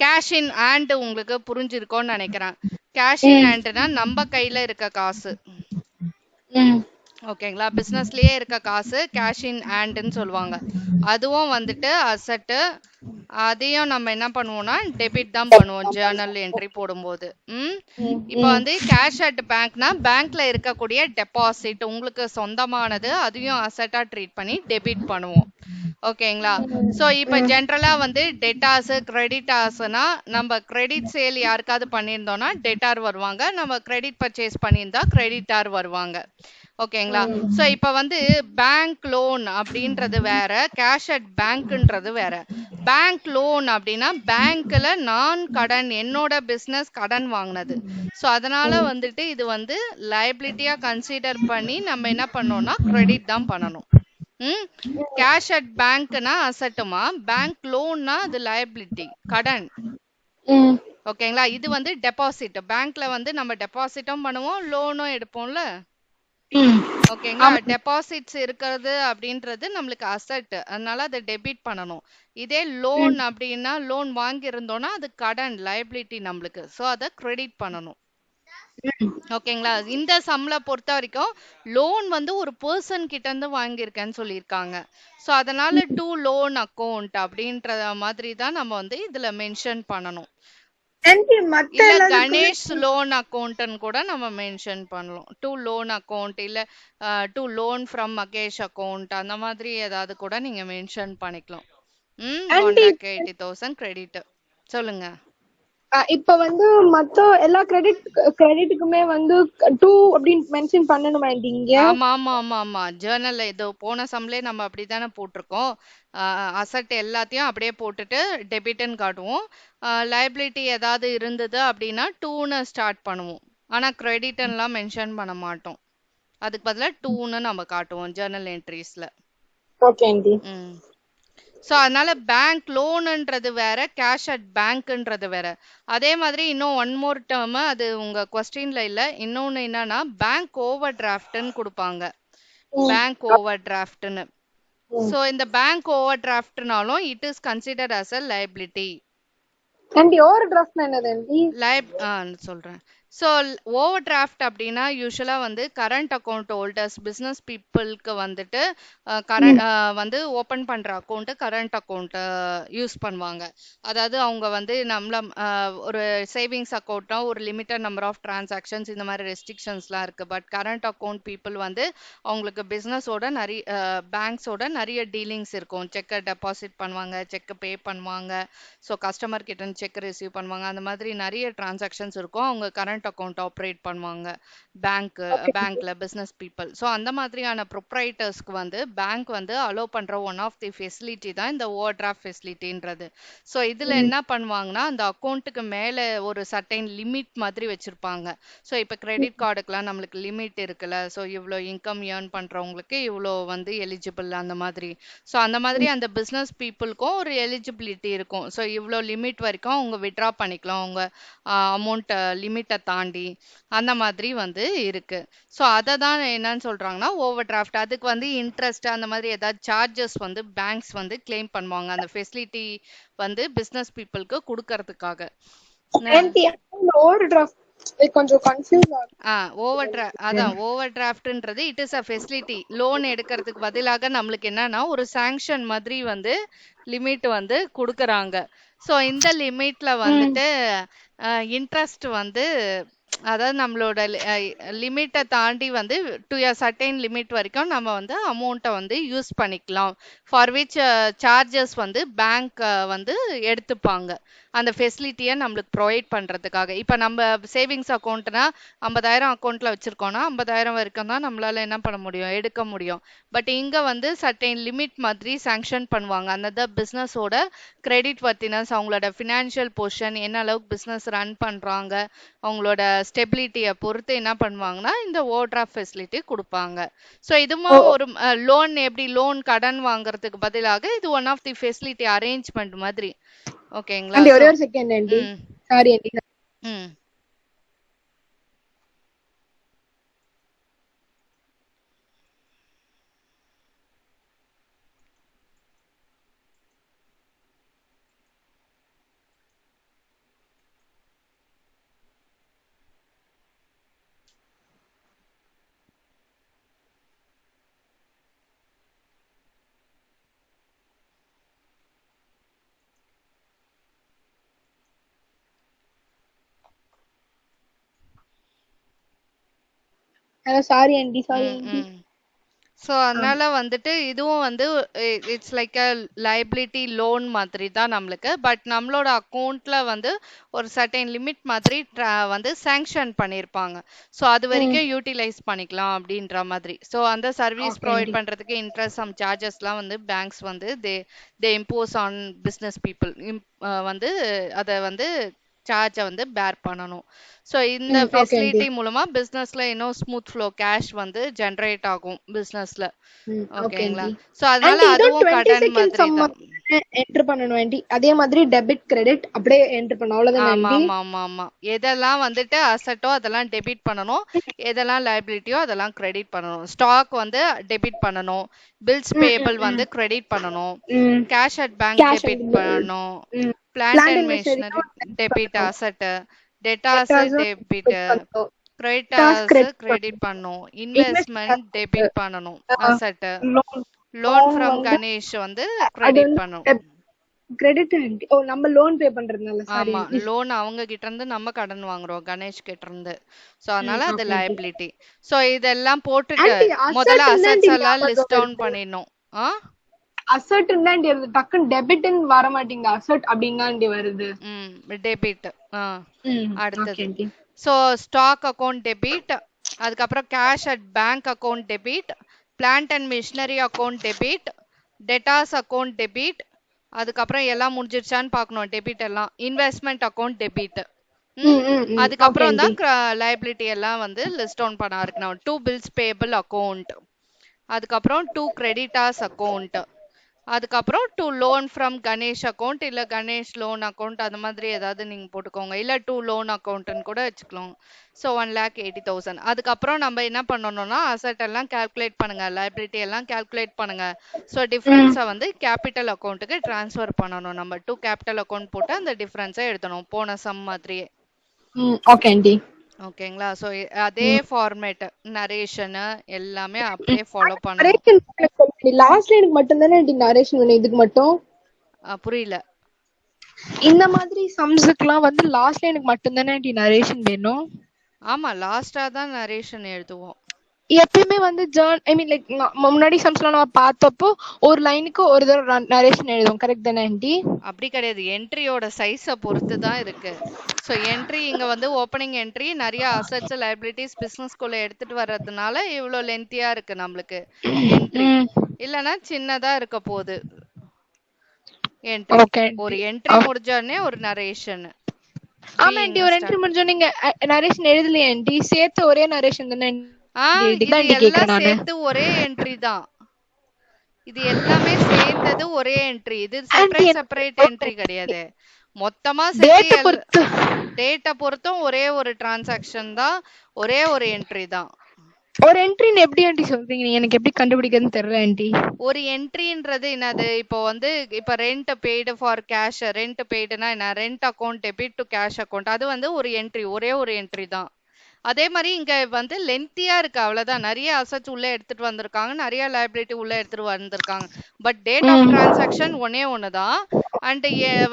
கேஷ் இன் ஹேண்ட் உங்களுக்கு புரிஞ்சிருக்கோன்னு நினைக்கிறேன். கேஷ் இன் ஹேண்ட்னா நம்ம கையில இருக்க காசு. ஓகேங்களா? பிசினஸ்லயே இருக்க காசு கேஷ் இன் ஹேண்ட்னு சொல்லுவாங்க. அதுவும் வந்துட்டு அசெட். அதையும் நம்ம என்ன பண்ணுவோம்னா டெபிட் தான் பண்ணுவோம் ஜேர்னல் என்ட்ரி போடும்போது. இப்போ வந்து கேஷ் அட் பேங்க்னா பேங்க்ல இருக்கக்கூடிய டெபாசிட் உங்களுக்கு சொந்தமானது, அதையும் அசெட்டா ட்ரீட் பண்ணி டெபிட் பண்ணுவோம். ஓகேங்களா? சோ இப்போ ஜென்ரலா வந்து டெட்டாஸ் கிரெடிட்டாஸ்னா நம்ம கிரெடிட் சேல் யாருக்காவது பண்ணியிருந்தோம்னா டெட்டார் வருவாங்க. நம்ம கிரெடிட் பர்ச்சேஸ் பண்ணியிருந்தா கிரெடிட்டார் வருவாங்க. ஓகேங்களா? சோ இப்ப வந்து பேங்க் லோன் அப்படின்றது வேற, கேஷ் அட் பேங்க்ன்றது வேற. பேங்க் லோன் அப்படின்னா பேங்க்ல நான் கடன் என்னோட பிசினஸ் கடன் வாங்கினது. சோ அதனால வந்துட்டு இது வந்து லைபிலிட்டியா கன்சிடர் பண்ணி நம்ம என்ன பண்ணோம்னா கிரெடிட் தான் பண்ணணும். கேஷ் அட் பேங்க்னா அசட்டுமா, பேங்க் லோன்னா அது லைபிலிட்டி கடன். ஓகேங்களா? இது வந்து டெபாசிட். பேங்க்ல வந்து நம்ம டெபாசிட்டும் பண்ணுவோம், லோனும் எடுப்போம்ல. ஓகேங்களா? டெபாசிட்ஸ் இருக்கிறது அப்படின்றது நம்மளுக்கு அசெட். அதனால அதை டெபிட் பண்ணணும். இதே லோன் அப்படின்னா லோன் வாங்கி இருந்தோம்னா அது கடன் லைபிலிட்டி நம்மளுக்கு. சோ அதை கிரெடிட் பண்ணணும். ஓகேங்களா? இந்த சம்ல பொறுத்த வரைக்கும் லோன் வந்து ஒரு பர்சன் கிட்ட இருந்து வாங்கியிருக்கேன்னு சொல்லியிருக்காங்க. சோ அதனால டு லோன் அக்கௌண்ட் அப்படின்ற மாதிரி தான் நம்ம வந்து இதுல மென்ஷன் பண்ணணும். இல்ல கணேஷ் லோன் அக்கௌண்ட்னு கூட நம்ம மென்ஷன் பண்ணலாம். டு லோன் அக்கௌண்ட் இல்ல to loan from Mahesh account அந்த மாதிரி ஏதாவது கூட நீங்க மென்ஷன் பண்ணிக்கலாம். 1,80,000 கிரெடிட். சொல்லுங்க. இப்ப வந்து மத்த எல்லா கிரெடிட்டுக்குமே வந்து 2 அப்படின்னு மென்ஷன் பண்ணணுமா இங்க? ஆமா ஆமா ஆமா ஆமா ஜேர்னல்ல இது போன சம்லே நம்ம அப்படித்தானே போட்டிருக்கோம். அசெட் எல்லாத்தையும் அப்படியே போட்டுட்டு டெபிட்னு காட்டுவோம். லைபிலிட்டி ஏதாவது இருந்தது அப்படின்னா 2ன்னு ஸ்டார்ட் பண்ணுவோம். ஆனா கிரெடிட்லாம் மென்ஷன் பண்ண மாட்டோம். அதுக்கு பதிலா 2ன்னு நம்ம காட்டுவோம் ஜேர்னல் என்ட்ரிஸ்ல. Okay aunty. ஸோ அதனால பேங்க் லோனுன்றது வேற, கேஷ் அட் பேங்க்ன்றது வேற. அதே மாதிரி இன்னும் ஒன் மோர் டேர்ம் அது உங்க கொஸ்டின்ல இல்ல. இன்னொன்னு என்னன்னா பேங்க் ஓவர் டிராஃப்ட்னு கொடுப்பாங்க. பேங்க் ஓவர் டிராஃப்ட்னு. ஸோ இந்த பேங்க் ஓவர் டிராஃப்ட்னாலும் it is considered as a liability. Aunty ஓவர் டிராஃப்ட்னா என்னது ஆண்டி? சொல்றேன். ஸோ ஓவர் டிராஃப்ட் அப்படின்னா யூஸ்வலா வந்து கரண்ட் அக்கௌண்ட் ஹோல்டர்ஸ் பிஸ்னஸ் பீப்புளுக்கு வந்துட்டு கரண்ட் வந்து ஓப்பன் பண்ற அக்கௌண்ட் கரண்ட் அக்கௌண்ட் யூஸ் பண்ணுவாங்க. அதாவது அவங்க வந்து நம்மள ஒரு சேவிங்ஸ் அக்கௌண்ட்னா ஒரு லிமிட்டட் நம்பர் ஆஃப் டிரான்சாக்ஷன்ஸ் இந்த மாதிரி ரெஸ்ட்ரிக்ஷன்ஸ்லாம் இருக்கு. பட் கரண்ட் அக்கௌண்ட் பீப்புள் வந்து அவங்களுக்கு பிஸ்னஸோட நிறைய பேங்க்ஸோட நிறைய டீலிங்ஸ் இருக்கும். செக்கை டெபாசிட் பண்ணுவாங்க, செக்கை பே பண்ணுவாங்க, ஸோ கஸ்டமர் கிட்ட செக் ரிசீவ் பண்ணுவாங்க. அந்த மாதிரி நிறைய டிரான்சாக்ஷன்ஸ் இருக்கும். அவங்க கரண்ட் டீமேட் அக்கௌண்ட் ஆப்ரேட் பண்ணுவாங்க பேங்க்ல பிசினஸ் பீப்புள். ஸோ அந்த மாதிரியான ப்ரொப்ரைட்டர்ஸ்க்கு வந்து பேங்க் வந்து அலோ பண்ற ஒன் ஆஃப் தி ஃபெசிலிட்டி தான் இந்த ஓவர் டிராஃப்ட் ஃபெசிலிட்டின்றது. ஸோ இதுல என்ன பண்ணுவாங்கன்னா அந்த அக்கௌண்ட்டுக்கு மேல ஒரு சர்டைன் லிமிட் மாதிரி வச்சிருப்பாங்க. ஸோ இப்போ கிரெடிட் கார்டுக்கெல்லாம் நம்மளுக்கு லிமிட் இருக்குல்ல, ஸோ இவ்வளோ இன்கம் ஏர்ன் பண்றவங்களுக்கு இவ்வளோ வந்து எலிஜிபிள் அந்த மாதிரி. ஸோ அந்த மாதிரி அந்த பிஸ்னஸ் பீப்புளுக்கும் ஒரு எலிஜிபிலிட்டி இருக்கும். ஸோ இவ்வளோ லிமிட் வரைக்கும் அவங்க விட்ரா பண்ணிக்கலாம் அவங்க அமௌண்ட் லிமிட்டை தாண்டி அந்த மாதிரி வந்து இருக்கு. ஸோ அதை தான் என்னன்னு சொல்றாங்கன்னா ஓவர் டிராஃப்ட். அதுக்கு வந்து இன்ட்ரெஸ்ட் அந்த மாதிரி ஏதாவது சார்ஜஸ் வந்து பேங்க்ஸ் வந்து கிளைம் பண்ணுவாங்க அந்த ஃபெசிலிட்டி வந்து பிஸ்னஸ் பீப்புளுக்கு கொடுக்கறதுக்காக. ஓவர் டிராஃப்ட் கொஞ்சம் கன்ஃபியூஸ் அதான் ஓவர் டிராஃப்ட்ன்றது it is a facility. Loan எடுக்கிறதுக்கு பதிலாக நம்மளுக்கு என்னன்னா ஒரு சாங்ஷன் மாதிரி வந்து லிமிட் வந்து கொடுக்கறாங்க. ஸோ இந்த லிமிட்ல வந்துட்டு இன்ட்ரெஸ்ட் வந்து அதாவது நம்மளோட லிமிட்டை தாண்டி வந்து டு a certain லிமிட் வரைக்கும் நம்ம வந்து அமௌண்ட்டை வந்து யூஸ் பண்ணிக்கலாம். ஃபார் விச் சார்ஜஸ் வந்து பேங்க் வந்து எடுத்துப்பாங்க அந்த ஃபெசிலிட்டியை நம்மளுக்கு ப்ரொவைட் பண்ணுறதுக்காக. இப்போ நம்ம சேவிங்ஸ் அக்கௌண்ட்னா 50,000 அக்கௌண்ட்டில் வச்சுருக்கோன்னா 50,000 வரைக்கும் தான் நம்மளால் என்ன பண்ண முடியும், எடுக்க முடியும். பட் இங்கே வந்து சர்டைன் லிமிட் மாதிரி சாங்ஷன் பண்ணுவாங்க. அந்த பிஸ்னஸோட கிரெடிட் வர்த்தினஸ், அவங்களோட ஃபினான்ஷியல் பொசிஷன், என்ன அளவுக்கு பிஸ்னஸ் ரன் பண்ணுறாங்க, அவங்களோட ஸ்டெபிலிட்டியை பொறுத்து என்ன பண்ணுவாங்கன்னா இந்த ஓவர் டிராஃப்ட் ஃபெசிலிட்டி கொடுப்பாங்க. ஸோ இதுவும் ஒரு லோன், எப்படி லோன் கடன் வாங்குறதுக்கு பதிலாக இது one off the facility arrangement மாதிரி. ஓகேங்களா? ஒரே ஒரு second aunty, sorry aunty. Sorry aunty, sorry aunty. So அதனால வந்துட்டு இதுவும் வந்து it's like a liability loan மாதிரி தான் நம்மளுக்கு. பட் நம்மளோட அக்கௌண்ட்ல வந்து ஒரு சர்டைன் லிமிட் மாதிரி வந்து சாங்ஷன் பண்ணியிருப்பாங்க. ஸோ அது வரைக்கும் யூட்டிலைஸ் பண்ணிக்கலாம் அப்படின்ற மாதிரி. ஸோ அந்த சர்வீஸ் ப்ரொவைட் பண்ணுறதுக்கு இன்ட்ரெஸ்ட் சம் சார்ஜஸ்லாம் வந்து பேங்க்ஸ் வந்து தே இம்போஸ் ஆன் பிஸ்னஸ் பீப்புள் வந்து அதை வந்து சார்ஜை வந்து பேர் பண்ணணும். ஸோ இந்த ஃபெசிலிட்டி மூலமா பிசினஸ்ல இன்னும் ஸ்மூத் ஃப்ளோ கேஷ் வந்து ஜெனரேட் ஆகும் பிசினஸ்ல. ஓகேங்களா? ஸோ அதனால அதுவும் கடன் மாதிரி தான் என்டர் பண்ணனும் ஆண்டி. அதே மாதிரி டெபிட் கிரெடிட் அப்படியே என்டர் பண்ணனும், அவ்வளவுதான் ஆண்டி. ஆமா ஆமா ஆமா. எதெல்லாம் வந்துட்டு அசெட்டோ அதெல்லாம் டெபிட் பண்ணனும், எதெல்லாம் லைபிலிட்டியோ அதெல்லாம் கிரெடிட் பண்ணனும். ஸ்டாக் வந்து டெபிட் பண்ணனும், பில்ஸ் பேயபிள் வந்து கிரெடிட் பண்ணனும், கேஷ் அட் பேங்க் டெபிட் பண்ணனும், plant and machinery debit asset, debtors debit, creditors credit பண்ணனும், இன்வெஸ்ட்மெண்ட் டெபிட் பண்ணனும், அசெட், லோன் ஃப்ரம் கணேஷ் வந்து கிரெடிட் பண்ணனும். Credit aunty. ஓ, நம்ம லோன் பே பண்றதுனால. சாரி. ஆமா, லோன் அவங்க கிட்ட இருந்து நம்ம கடன் வாங்குறோம் கணேஷ் கிட்ட இருந்து. சோ அதனால அது லைபிலிட்டி. சோ இதெல்லாம் போட்டுட்டு முதல்ல அசெட்ஸ் எல்லாம் லிஸ்ட் டவுன் பண்ணிடணும். அசெட் இருந்தாண்டி டக்குன்னு டெபிட்னு வர மாட்டேங்குது, அசெட் அப்படிங்காண்டி வருது. டெபிட் அடுத்தது. சோ ஸ்டாக் அக்கவுண்ட் டெபிட், அதுக்கப்புறம் cash at bank account debit, plant and machinery account debit, debtors account debit, அதுக்கப்புறம் எல்லாம் முடிஞ்சிருச்சான்னு பார்க்கணும் டெபிட் எல்லாம், இன்வெஸ்ட்மெண்ட் அக்கவுண்ட் டெபிட். அதுக்கப்புறம் தான் லைபிலிட்டி எல்லாம் வந்து லிஸ்ட் டவுன் பண்ண இருக்கணும். 2 பில்ஸ் பேபிள் அக்கவுண்ட், அதுக்கப்புறம் 2 கிரெடிட்டாஸ் அக்கவுண்ட், அதுக்கப்புறம் 2 லோன் ஃப்ரம் கணேஷ் அக்கவுண்ட், இல்ல கணேஷ் லோன் அக்கவுண்ட் அந்த மாதிரி ஏதாவது நீங்க போட்டுக்கோங்க, இல்ல 2 லோன் அக்கவுண்ட்னு கூட வச்சுக்கலாம். ஸோ 1,80,000. அதுக்கப்புறம் நம்ம என்ன பண்ணணும்னா அசெட் எல்லாம் கால்குலேட் பண்ணுங்க, லைபிலிட்டி எல்லாம் கால்குலேட் பண்ணுங்க. ஸோ டிஃபரன்ஸை வந்து கேபிட்டல் அக்கௌண்ட்டுக்கு டிரான்ஸ்ஃபர் பண்ணணும். நம்ம 2 கேபிட்டல் அக்கௌண்ட் போட்டு அந்த டிஃபரன்ஸை எழுதணும் போன சம் மாதிரியே. ஓகேங்களா? சோ அதே ஃபார்மேட் நரேஷன் எல்லாமே அப்படியே ஃபாலோ பண்ணணும். லாஸ்ட் லைனுக்கு மட்டும் தானே நரேஷன் வேணும், இதுக்கு மட்டும் புரியல. இந்த மாதிரி சம்ஸ்க்குலாம் வந்து லாஸ்ட் லைனுக்கு மட்டும் தானே நரேஷன் வேணும்? ஆமா, லாஸ்டா தான் நரேஷன் எழுதுவோம் எப்பயுமே வந்து ஐ மீன் லைக் முன்னாடி சம்ஸ்லாம் நம்ம பார்த்தப்போ ஒரு லைனுக்கு ஒரு தடவை நரேஷன் எழுதுவோம், கரெக்ட் தானே ஆண்டி? அப்படி கிடையாது, என்ட்ரியோட சைஸை பொறுத்து தான் இருக்கு. ஸோ ஸோ என்ட்ரி இங்க வந்து ஓப்பனிங் என்ட்ரி நிறைய அசெட்ஸ் லைபிலிட்டிஸ் பிசினஸ்குள்ள எடுத்துட்டு வர்றதுனால இவ்வளோ லென்த்தியா இருக்கு நம்மளுக்கு என்ட்ரி. இல்லைன்னா சின்னதா இருக்க போகுது என்ட்ரி. ஒரு என்ட்ரி முடிஞ்சோடனே ஒரு நரேஷன். ஆமா ஆண்டி, ஒரு என்ட்ரி முடிஞ்ச நீங்க நரேஷன் எழுதலையா ஆண்டி? சேர்த்து ஒரே நரேஷன் தானே? இது எல்லாம் சேர்த்து ஒரே என்ட்ரி தான். இது எல்லாமே சேர்ந்தது ஒரே என்ட்ரி. இது செப்பரேட் என்ட்ரி கிடையாது. மொத்தமா சேர்த்து டேட்டா பொறுத்தும் ஒரே ஒரு டிரான்சாக்ஷன் தான், ஒரே ஒரு என்ட்ரி தான். ஒரு என்ட்ரின்னு எப்படி ஆண்டி சொல்றீங்க? எனக்கு எப்படி கண்டுபிடிக்கிறதுன்னு தெரியல ஆண்டி. ஒரு என்ட்ரின்றது என்னது? இப்போ வந்து இப்போ rent paid for cash, rent பெய்டுனா என்ன? Rent account debit to cash account, அது வந்து ஒரு என்ட்ரி, ஒரே ஒரு என்ட்ரி தான். அதே மாதிரி இங்க வந்து லென்த்தியா இருக்கு, அவ்வளவுதான். நிறைய அசெட்ஸ் உள்ள எடுத்துட்டு வந்திருக்காங்க, நிறைய லைபிலிட்டி உள்ள எடுத்துட்டு வந்திருக்காங்க. பட் டேட் ஆஃப் டிரான்சாக்ஷன் ஒன்னே ஒண்ணுதான். அண்ட்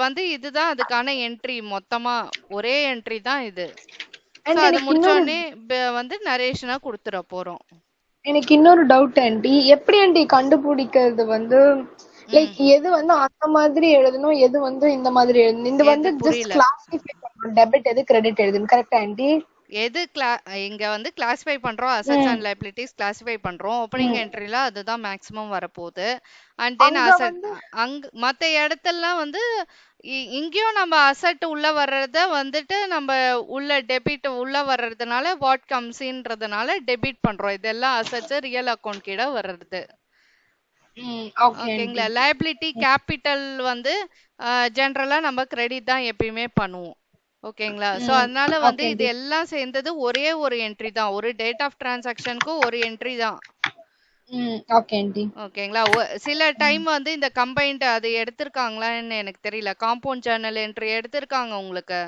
வந்து இதுதான் அதுக்கான என்ட்ரி. மொத்தமா ஒரே என்ட்ரி தான் இது. அது முடிச்சோடனே வந்து நரேஷனா கொடுத்துட போறோம். எனக்கு இன்னொரு டவுட் ஆண்டி, எப்படி ஆண்டி கண்டுபிடிக்கிறது வந்து லைக் எது வந்து அந்த மாதிரி எழுதணும், எது வந்து இந்த மாதிரி எழுதணும்? இது வந்து ஜஸ்ட் கிளாசிஃபை பண்ணணும், டெபிட் எது கிரெடிட் எதுன்னு. கரெக்டா ஆண்டி? எது இங்க வந்து கிளாசிஃபை பண்றோம், அசெட்ஸ் அண்ட் லைபிலிட்டிஸ் கிளாசிஃபை பண்றோம். ஓப்பனிங் என்ட்ரில அதுதான் மேக்ஸிமம் வரப்போகுது. அண்ட் தென் அசெட் மத்த இடத்துலலாம் வந்து இங்கேயும் நம்ம அசெட் உள்ள வர்றத வந்துட்டு நம்ம உள்ள டெபிட் உள்ள வர்றதுனால வாட் கம்ஸ்ன்றதுனால டெபிட் பண்றோம். இதெல்லாம் அசெட்ஸ் ரியல் அக்கௌண்ட் கீழ வர்றது. ஓகேங்களா? லைபிலிட்டி கேபிட்டல் வந்து ஜெனரலா நம்ம கிரெடிட் தான் எப்பயுமே பண்ணுவோம். ஓகேங்களா? சோ அதனால வந்து இது எல்லாம் சேர்ந்தது ஒரே ஒரு என்ட்ரி தான். ஒரு டேட் ஆஃப் டிரான்சாக்ஷனுக்கு ஒரு என்ட்ரி தான். ஓகேங்களா? சில டைம் வந்து இந்த கம்பைன்ட் அது எடுத்திருக்காங்களான்னு எனக்கு தெரியல. காம்பவுண்ட் ஜர்னல் என்ட்ரி எடுத்திருக்காங்க உங்களுக்கு?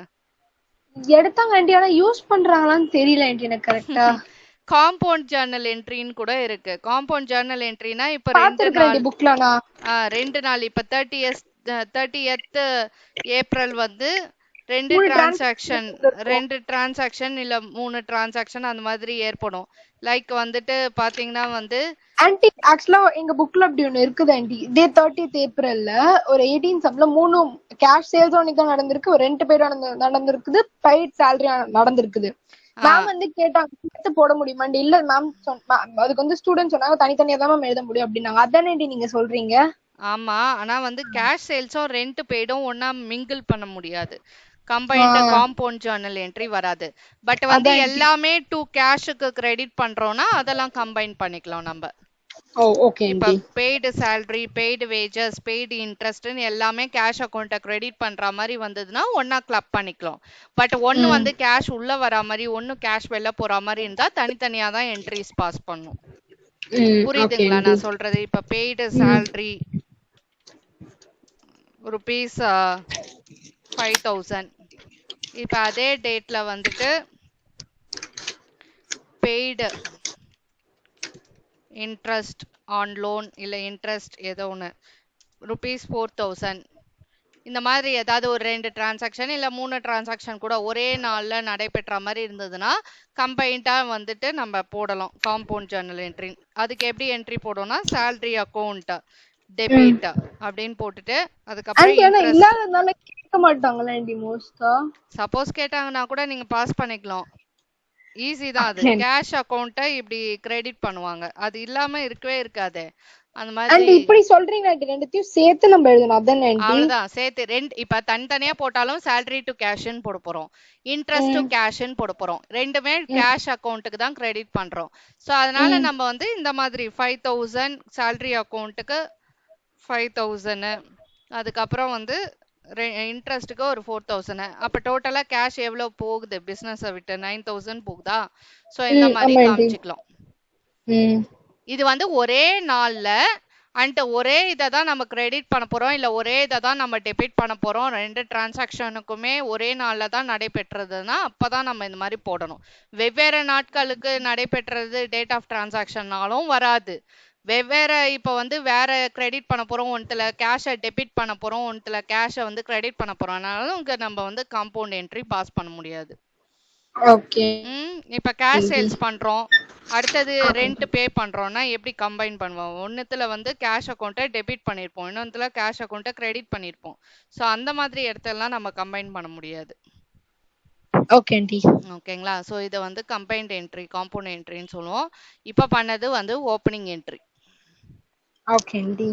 எடுத்தாங்க ஆண்டி, ஆனா யூஸ் பண்றாங்களான்னு தெரியல ஆண்டி எனக்கு கரெக்ட்டா. காம்பவுண்ட் ஜர்னல் என்ட்ரின்னு கூட இருக்கு. காம்பவுண்ட் ஜர்னல் என்ட்ரினா இப்ப 2 நாள் இப்ப 30th ஏப்ரல் வந்து ரெண்டு டிரான்சாக்ஷன் இல்ல 3 டிரான்சாக்ஷன் அந்த மாதிரி ஏற்படும். லைக் வந்துட்டு பாத்தீங்கன்னா வந்து ஆண்டி ஆக்சுவலா எங்க புக்ல அப்படி ஒண்ணு இருக்குது ஆண்டி. இதே 30th ஏப்ரல்ல ஒரு 18 சப்ல 3 கேஷ் சேல்ஸ் ஒன்னிக்கு நடந்திருக்கு, ஒரு ரெண்ட் பேர் நடந்திருக்குது, பெய்ட் சேலரி நடந்திருக்குது. மேம் வந்து கேட்டாங்க சேர்த்து போட முடியுமாண்டி. இல்ல மேம் அதுக்கு வந்து ஸ்டூடெண்ட் சொன்னாங்க தனித்தனியா தான் மேம் எழுத முடியும் அப்படின்னாங்க. அதானே நீங்க சொல்றீங்க? ஆமா, ஆனா வந்து கேஷ் சேல்ஸும் ரெண்ட் பெய்டும் ஒன்னா மிங்கிள் பண்ண முடியாது. கம்பைன்ட் காம்பவுண்ட் ஜர்னல் என்ட்ரி வராது. பட் வந்து எல்லாமே டு கேஷுக்கு கிரெடிட் பண்றோம்னா அதெல்லாம் கம்பைன் பண்ணிக்கலாம் நம்ம. இப்ப paid salary, paid wages, paid இன்ட்ரெஸ்ட்னு எல்லாமே கேஷ் அக்கௌண்ட்டை கிரெடிட் பண்ற மாதிரி வந்ததுன்னா ஒன்னா கிளப் பண்ணிக்கலாம். பட் ஒன்னு வந்து கேஷ் உள்ள வரா மாதிரி, ஒன்னு கேஷ் வெளில போற மாதிரி இருந்தா தனித்தனியா தான் என்ட்ரிஸ் பாஸ் பண்ணும். புரியுதுங்களா நான் சொல்றது? இப்ப பெய்டு சேலரி rupees 5,000. இப்ப அதே டேட்ல வந்துட்டு பெய்டு இன்ட்ரெஸ்ட் ஆன் லோன் இல்ல இன்ட்ரெஸ்ட் ஏதோ ஒன்று rupees 4,000. இந்த மாதிரி ஏதாவது ஒரு 2 டிரான்சாக்ஷன் இல்ல 3 டிரான்சாக்ஷன் கூட ஒரே நாள்ல நடைபெற்ற மாதிரி இருந்ததுன்னா கம்பைன்டா வந்துட்டு நம்ம போடலாம் காம்பவுண்ட் ஜர்னல் என்ட்ரி. அதுக்கு எப்படி என்ட்ரி போடணும்னா சேலரி அக்கௌண்ட் டெபிட் அப்படின்னு போட்டுட்டு அதுக்கப்புறம் இல்லாதனால கேட்க மாட்டாங்களா ஆண்டி மோஸ்டா? சப்போஸ் கேட்டாங்கன்னா கூட நீங்க பாஸ் பண்ணிக்கலாம். ஈஸி தான் அது. கேஷ் அக்கவுண்ட்டை இப்படி கிரெடிட் பண்ணுவாங்க. அது இல்லாம இருக்கவே இருக்காது. அந்த மாதிரி இப்படி சொல்றீங்க ரெண்டுத்தையும் சேர்த்து நம்ம எழுதணும். அவ்வளவுதான். சேர்த்து இப்ப தனித்தனியா போட்டாலும் சேலரி டு கேஷ்னு போட போறோம், இன்ட்ரெஸ்ட் டு கேஷ்னு போட போறோம். ரெண்டுமே கேஷ் அக்கவுண்ட்டுக்கு தான் கிரெடிட் பண்றோம். சோ அதனால நம்ம வந்து இந்த மாதிரி 5,000 சேலரி அக்கவுண்ட்டுக்கு 5,000, அதுக்கப்புறம் வந்து இன்ட்ரெஸ்ட்டுக்கு ஒரு 4,000. அப்ப டோட்டலா கேஷ் எவ்வளவு போகுது பிசினஸ் விட்டு? 9,000 போகுதா? சோ இந்த மாதிரி காமிச்சுக்கலாம். இது வந்து ஒரே நாள்ல அண்ட் ஒரே இதை தான் நம்ம கிரெடிட் பண்ண போறோம், இல்ல ஒரே இதை தான் நம்ம டெபிட் பண்ண போறோம். 2 டிரான்சாக்ஷனுக்குமே ஒரே நாள்ல தான் நடைபெற்றதுன்னா அப்பதான் நம்ம இந்த மாதிரி போடணும். வெவ்வேறு நாட்களுக்கு நடைபெற்றது டேட் ஆஃப் டிரான்சாக்ஷன்னாலும் வராது. வெவ்வேறு இப்ப வந்து வேற கிரெடிட் பண்ண போறோம், ஒன்றுல கேஷை டெபிட் பண்ண போறோம், ஒன்றுல கேஷை வந்து கிரெடிட் பண்ண போறோம். அதனால இங்க நம்ம வந்து காம்பவுண்ட் என்ட்ரி பாஸ் பண்ண முடியாது. இப்ப கேஷ் சேல்ஸ் பண்றோம், அடுத்தது ரெண்ட் பே பண்றோம்னா எப்படி கம்பைன் பண்ணுவோம்? ஒன்னுத்துல வந்து கேஷ் அக்கௌண்ட்டை டெபிட் பண்ணிருப்போம், இன்னொன்னுல கேஷ் அக்கௌண்ட்டை கிரெடிட் பண்ணிருப்போம். சோ அந்த மாதிரி இடத்தெல்லாம் நம்ம கம்பைன் பண்ண முடியாது. Okay aunty. ஓகேங்களா? ஸோ இதை வந்து கம்பைன்ட் என்ட்ரி, காம்பவுண்ட் என்ட்ரின்னு சொல்லுவோம். இப்போ பண்ணது வந்து ஓப்பனிங் என்ட்ரி. Okay aunty.